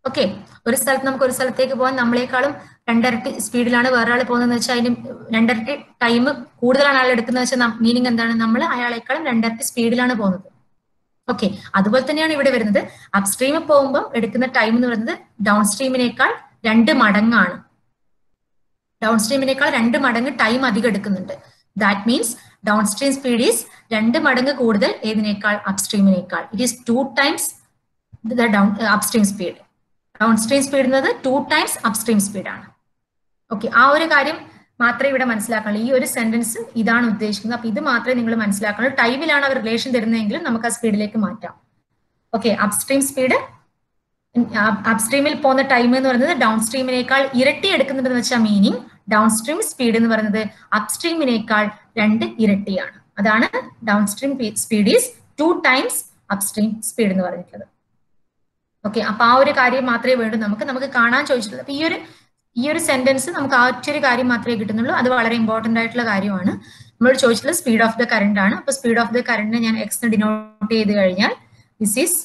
ഓക്കെ, ഒരു സ്ഥലത്ത് നമുക്ക് ഒരു സ്ഥലത്തേക്ക് പോകാൻ നമ്മളെക്കാളും 2 ഇരട്ടി സ്പീഡിലാണ് വേറെ ആൾ പോകുന്നതെന്ന് വെച്ചാൽ അതിന് 2 ഇരട്ടി ടൈം കൂടുതലാണ് ആൾ എടുക്കുന്നത് വെച്ചാൽ മീനിങ് എന്താണ്? നമ്മൾ അയാളെക്കാളും 2 ഇരട്ടി സ്പീഡിലാണ് പോകുന്നത്. ഓക്കെ, അതുപോലെ തന്നെയാണ് ഇവിടെ വരുന്നത്. അപ്സ്ട്രീമിൽ പോകുമ്പോൾ എടുക്കുന്ന ടൈം എന്ന് പറയുന്നത് ഡൗൺ സ്ട്രീമിനേക്കാൾ 2 മടങ്ങാണ്. ഡൗൺ സ്ട്രീമിനേക്കാൾ 2 മടങ്ങ് ടൈം അധികം എടുക്കുന്നുണ്ട്. That means down stream speed is 2 മടങ്ങ് കൂടുതൽ ഏതിനേക്കാൾ? അപ്സ്ട്രീമിനേക്കാൾ. It is 2 times the upstream speed. Down stream speed എന്നത് 2 times അപ്സ്ട്രീം സ്പീഡ് ആണ്. ഓക്കെ, ആ ഒരു കാര്യം മാത്രമേ ഇവിടെ മനസ്സിലാക്കാനുള്ളൂ. ഈ ഒരു സെന്റൻസ് ഇതാണ് ഉദ്ദേശിക്കുന്നത്. അപ്പൊ ഇത് മാത്രമേ നിങ്ങൾ മനസ്സിലാക്കാനുള്ളൂ. ടൈമിലാണ് അവർ റിലേഷൻ തരുന്നതെങ്കിൽ നമുക്ക് ആ സ്പീഡിലേക്ക് മാറ്റാം. ഓക്കെ, അപ്സ്ട്രീം സ്പീഡ്, അപ്സ്ട്രീമിൽ പോകുന്ന ടൈം എന്ന് പറയുന്നത് ഡൗൺ സ്ട്രീമിനേക്കാൾ ഇരട്ടി എടുക്കുന്നുണ്ടെന്ന് വെച്ചാൽ മീനിങ് ഡൗൺ സ്ട്രീം സ്പീഡ് എന്ന് പറയുന്നത് അപ്സ്ട്രീമിനേക്കാൾ 2 ഇരട്ടിയാണ്. അതാണ് down stream speed is 2 times upstream speed എന്ന് പറഞ്ഞിട്ടുള്ളത്. ഓക്കെ, അപ്പൊ ആ ഒരു കാര്യം മാത്രമേ വേണ്ടൂ നമുക്ക് കാണാൻ ചോദിച്ചിട്ടുള്ളത്. അപ്പൊ ഈ ഒരു സെന്റൻസ് നമുക്ക് ആ ഒരു കാര്യം മാത്രമേ കിട്ടുന്നുള്ളൂ. അത് വളരെ ഇമ്പോർട്ടന്റ് ആയിട്ടുള്ള കാര്യമാണ്. നമ്മളോട് ചോദിച്ചിട്ടുള്ളത് സ്പീഡ് ഓഫ് ദ കറന്റ് ആണ്. അപ്പൊ സ്പീഡ് ഓഫ് ദ കറന്റിനെ ഞാൻ എക്സ് ഡിനോട്ട് ചെയ്ത് കഴിഞ്ഞാൽ ദിസ് ഈസ്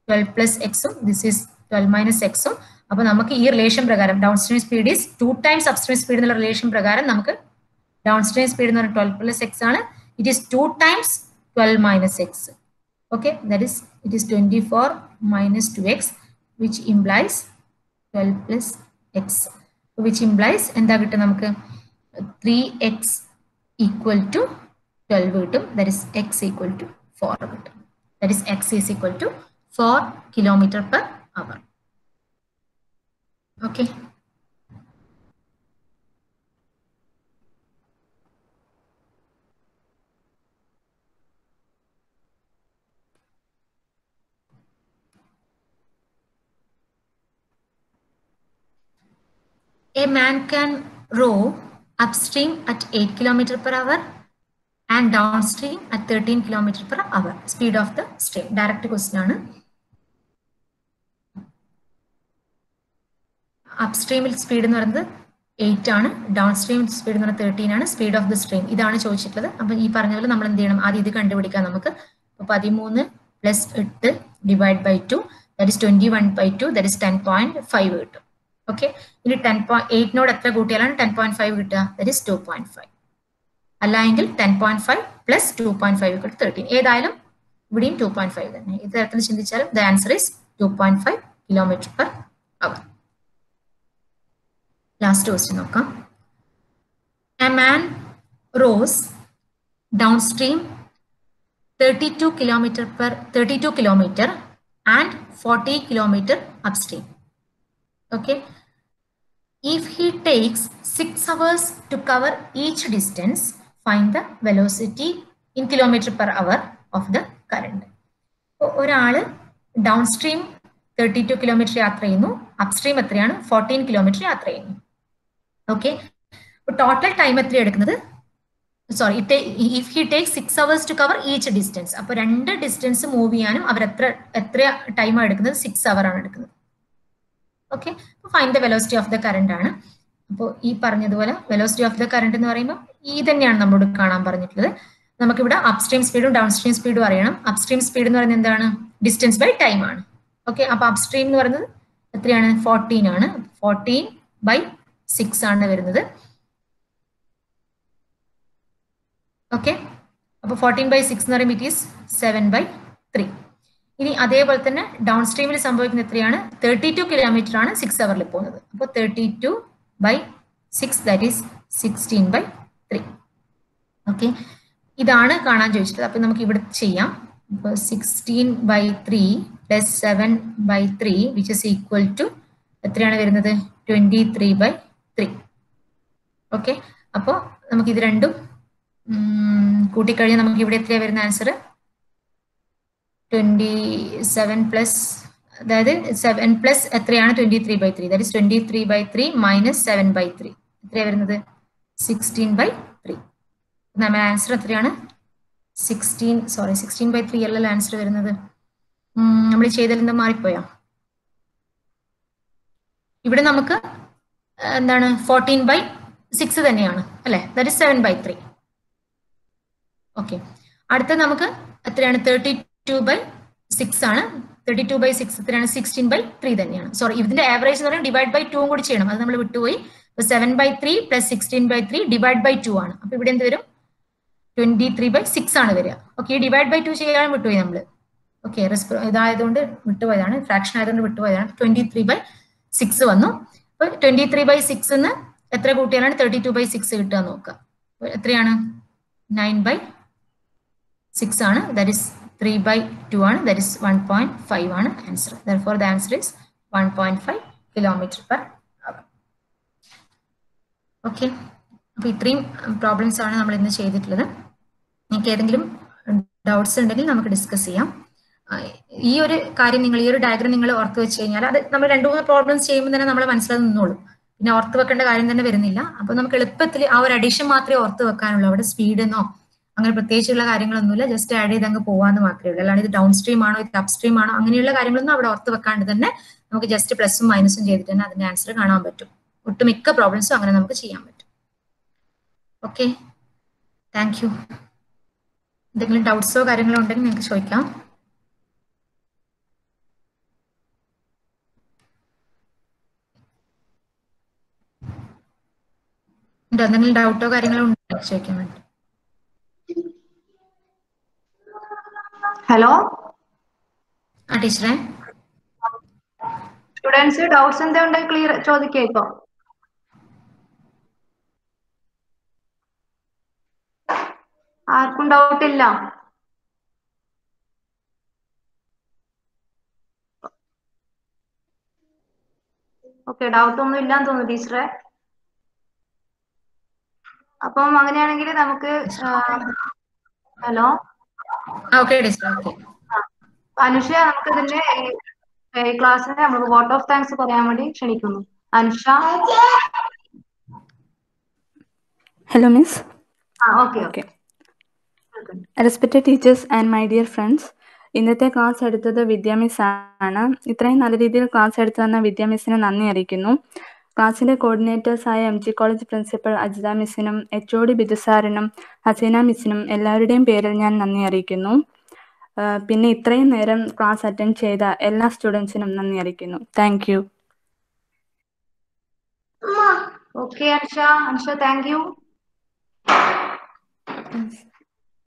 12 plus എക്സും ദിസ് ഈസ് 12 - എക്സും. അപ്പൊ നമുക്ക് ഈ റിലേഷൻ പ്രകാരം down stream speed is 2 times upstream speed എന്നുള്ള റിലേഷൻ പ്രകാരം നമുക്ക് ഡൗൺ സ്ട്രീം സ്പീഡ് എന്ന് പറഞ്ഞാൽ 12 plus എക്സ് ആണ്. It is 2 times 12 - X. Okay, that is it is 24 - 2x which implies 12 plus x, which implies എന്താ കിട്ടും നമുക്ക്? 3x equal to 12 കിട്ടും. that is x equal to 4 കിട്ടും. that is x is equal to 4 km/h. okay, a man can row upstream at 8 km/h and downstream at 13 km/h. Speed of the stream. Direct question ആണ്. അപ്സ്ട്രീമിൽ speed എന്ന് പറയുന്നത് 8 ആണ്, down stream speed എന്ന് പറയുന്നത് 13 ആണ്. Speed of the stream ഇതാണ് ചോദിച്ചിട്ടുള്ളത്. അപ്പൊ ഈ പറഞ്ഞ പോലെ നമ്മൾ എന്ത് ചെയ്യണം? ആദ്യം ഇത് കണ്ടുപിടിക്കാം നമുക്ക്. 13 + 8 / 2 that is 21/2 that is 10.5 കിട്ടും. ഓക്കെ, ഇനി 10.8നോട് എത്ര കൂട്ടിയാലാണ് 10.5 കിട്ടുക? that is 2.5. അല്ലെങ്കിൽ 10.5 + 2.5 = 13. ഏതായാലും ഇവിടെയും 2.5 തന്നെ. ഇത് തരത്തിൽ ചിന്തിച്ചാലും the answer is 2.5 km/h. Last question നോക്കാം. A man rows downstream 32 km and 40 km upstream. Okay, if he takes 6 hours to cover each distance, find the velocity in km/h of the current. ഒരാള് down stream 32 km യാത്ര ചെയ്യുന്നു, upstream എത്രയാണ്? 14 km യാത്ര ചെയ്യുന്നു. Okay, total time എത്ര എടുക്കുന്നത്? Sorry, if he take 6 hours to cover each distance. അപ്പൊ 2 distance move ചെയ്യാനും അവർ എത്ര ടൈമാണ് എടുക്കുന്നത്? 6 hours ആണ് എടുക്കുന്നത്. Okay, find the velocity of the current ആണ്. അപ്പോൾ ഈ പറഞ്ഞതുപോലെ വെലോസിറ്റി ഓഫ് ദ കറന്റ് എന്ന് പറയുമ്പോൾ ഈ തന്നെയാണ് നമ്മളോട് കാണാൻ പറഞ്ഞിട്ടുള്ളത്. നമുക്കിവിടെ അപ്സ്ട്രീം സ്പീഡും ഡൗൺ സ്ട്രീം സ്പീഡും അറിയണം. അപ്സ്ട്രീം സ്പീഡ് എന്ന് പറയുന്നത് എന്താണ്? ഡിസ്റ്റൻസ് ബൈ ടൈം ആണ്. ഓക്കെ, അപ്പൊ അപ്സ്ട്രീം എന്ന് പറയുന്നത് എത്രയാണ്? 14 ആണ്. 14/6 ആണ് വരുന്നത്. ഓക്കെ, അപ്പൊ 14/6 എന്ന് പറയുമ്പോൾ ഇറ്റ് ഈസ് 7/2. 3. ഇനി അതേപോലെ തന്നെ ഡൗൺ സ്ട്രീമിൽ സംഭവിക്കുന്ന എത്രയാണ്? 32 കിലോമീറ്റർ ആണ് 6 അവറിൽ പോകുന്നത്. അപ്പോൾ 32/6 ദാറ്റ് ഈസ് 16/3. ഓക്കെ, ഇതാണ് കാണാൻ ചോദിച്ചത്. അപ്പൊ നമുക്ക് ഇവിടെ ചെയ്യാം. അപ്പോൾ 16/3 plus 7/3 which is equal to എത്രയാണ് വരുന്നത്? 23/3. ഓക്കെ, അപ്പോൾ നമുക്ക് ഇത് രണ്ടും കൂട്ടിക്കഴിഞ്ഞാൽ നമുക്ക് ഇവിടെ എത്രയാണ് വരുന്ന ആൻസർ? 27 പ്ലസ്, അതായത് 7 പ്ലസ് എത്രയാണ്? 23/3. ദാറ്റ് ഇസ് 23/3 മൈനസ് 7/3 എത്രയാണ് വരുന്നത്? 16/3. നമ്മുടെ ആൻസർ എത്രയാണ്? 16/3 അല്ലല്ലോ ആൻസർ വരുന്നത്. നമ്മൾ ചെയ്തതിൽ നിന്ന് മാറിപ്പോയോ? ഇവിടെ നമുക്ക് എന്താണ് 14/6 തന്നെയാണ് അല്ലെ? That is 7/3. ഓക്കെ, അടുത്ത നമുക്ക് എത്രയാണ്? 32/6 ആണ്. 32/6 എത്രയാണ്? 16/3 തന്നെയാണ്. സോറി, ഇതിന്റെ ആവറേജ് എന്ന് പറയുന്നത് ഡിവൈഡ് ബൈ 2 കൂടി ചെയ്യണം, അത് നമ്മൾ വിട്ടുപോയി. 7/3 പ്ലസ് 16/3 ഡിവൈഡ് ബൈ 2 ആണ്. അപ്പൊ ഇവിടെ എന്ത് വരും? 23/6 ആണ് വരിക. ഓക്കെ, ഡിവൈഡ് ബൈ 2 ചെയ്യാൻ വിട്ടുപോയി നമ്മൾ. ഓക്കെ, ഇതായതുകൊണ്ട് വിട്ടുപോയതാണ്, ഫ്രാക്ഷൻ ആയതുകൊണ്ട് വിട്ടുപോയതാണ്. 23/6 വന്നു. അപ്പൊ 23/6 എത്ര കൂട്ടിയാലാണ് 32/6 കിട്ടുക നോക്കുക. എത്രയാണ്? 9/6 ആണ്. ദാറ്റ് ഇസ് 3/2 ആണ്. ദാറ്റ് ഇസ് 1.5 ആണ് answer. Therefore the answer is 1.5 km/h. Okay, അപ്പൊ ഇത്രയും പ്രോബ്ലംസ് ആണ് നമ്മൾ ഇന്ന് ചെയ്തിട്ടുള്ളത്. നിങ്ങൾക്ക് ഏതെങ്കിലും ഡൗട്ട്സ് ഉണ്ടെങ്കിൽ നമുക്ക് ഡിസ്കസ് ചെയ്യാം. ഈ ഒരു കാര്യം നിങ്ങൾ, ഈ ഒരു ഡയഗ്രം നിങ്ങൾ ഓർത്ത് വെച്ച് കഴിഞ്ഞാൽ അത് നമ്മൾ 2-3 പ്രോബ്ലംസ് ചെയ്യുമ്പോൾ തന്നെ നമ്മൾ മനസ്സിലാക്കി നിന്നോളും. പിന്നെ ഓർത്ത് വെക്കേണ്ട കാര്യം തന്നെ വരുന്നില്ല. അപ്പൊ നമുക്ക് എളുപ്പത്തിൽ ആ ഒരു അഡീഷൻ മാത്രമേ ഓർത്ത് വെക്കാനുള്ളൂ. അവിടെ സ്പീഡെന്നോ അങ്ങനെ പ്രത്യേകിച്ചുള്ള കാര്യങ്ങളൊന്നുമില്ല. ജസ്റ്റ് ആഡ് ചെയ്ത് അങ്ങ് പോകാന്ന് മാത്രമേ ഉള്ളൂ. അല്ലാണ്ട് ഇത് ഡൗൺ സ്ട്രീം ആണോ ഇത് അപ് സ്ട്രീം ആണോ അങ്ങനെയുള്ള കാര്യങ്ങളൊന്നും അവിടെ ഓർത്ത് വെക്കാണ്ട് തന്നെ നമുക്ക് ജസ്റ്റ് പ്ലസും മൈനസും ചെയ്തിട്ട് തന്നെ അതിന്റെ ആൻസർ കാണാൻ പറ്റും. ഒട്ടുമിക്ക പ്രോബ്ലംസും അങ്ങനെ നമുക്ക് ചെയ്യാൻ പറ്റും. Okay, thank you. എന്തെങ്കിലും ഡൗട്ട്സോ കാര്യങ്ങളോ ഉണ്ടെങ്കിൽ നിങ്ങൾക്ക് ചോദിക്കാം. എന്തെങ്കിലും ഡൗട്ടോ കാര്യങ്ങളോ ഉണ്ടോ ചോദിക്കാൻ വേണ്ടി? ഹലോ ടീച്ചറെ, സ്റ്റുഡൻസ് ഡൗട്ട്സ് എന്താ ഉണ്ടെങ്കിൽ ക്ലിയർ ചോദിക്കാം. ഇപ്പൊ ആർക്കും ഡൗട്ട് ഇല്ല? ഓക്കെ, ഡൗട്ട് ഒന്നും ഇല്ലാന്ന് തോന്നുന്നു ടീച്ചറെ. അപ്പം അങ്ങനെയാണെങ്കിൽ നമുക്ക് ഹലോ അനുഷ, നമുക്ക് ഇതിന്റെ ക്ലാസ്സിന് നമുക്ക് വോട്ട് ഓഫ് താങ്ക്സ് പറയാൻ വേണ്ടി ക്ഷണിക്കുന്നു. Anusha. Hello, Miss. Okay. Respected teachers and my dear friends, ഇന്നത്തെ ക്ലാസ് എടുത്തത് വിദ്യാ മിസ് ആണ്. ഇത്രയും നല്ല രീതിയിൽ ക്ലാസ് എടുത്തു തന്ന വിദ്യാ മിസ്സിന് നന്ദി അറിയിക്കുന്നു. ക്ലാസ്സിന്റെ കോർഡിനേറ്റേഴ്സായ MG കോളേജ് പ്രിൻസിപ്പൽ അജിത മിസ്സിനും HOD ബിജു സാറിനും ഹസീന മിസ്സിനും എല്ലാവരുടെയും പേരിൽ ഞാൻ നന്ദി അറിയിക്കുന്നു. പിന്നെ ഇത്രയും നേരം ക്ലാസ് അറ്റൻഡ് ചെയ്ത എല്ലാ സ്റ്റുഡൻസിനും നന്ദി അറിയിക്കുന്നു. Thank you. Okay Anusha, thank you.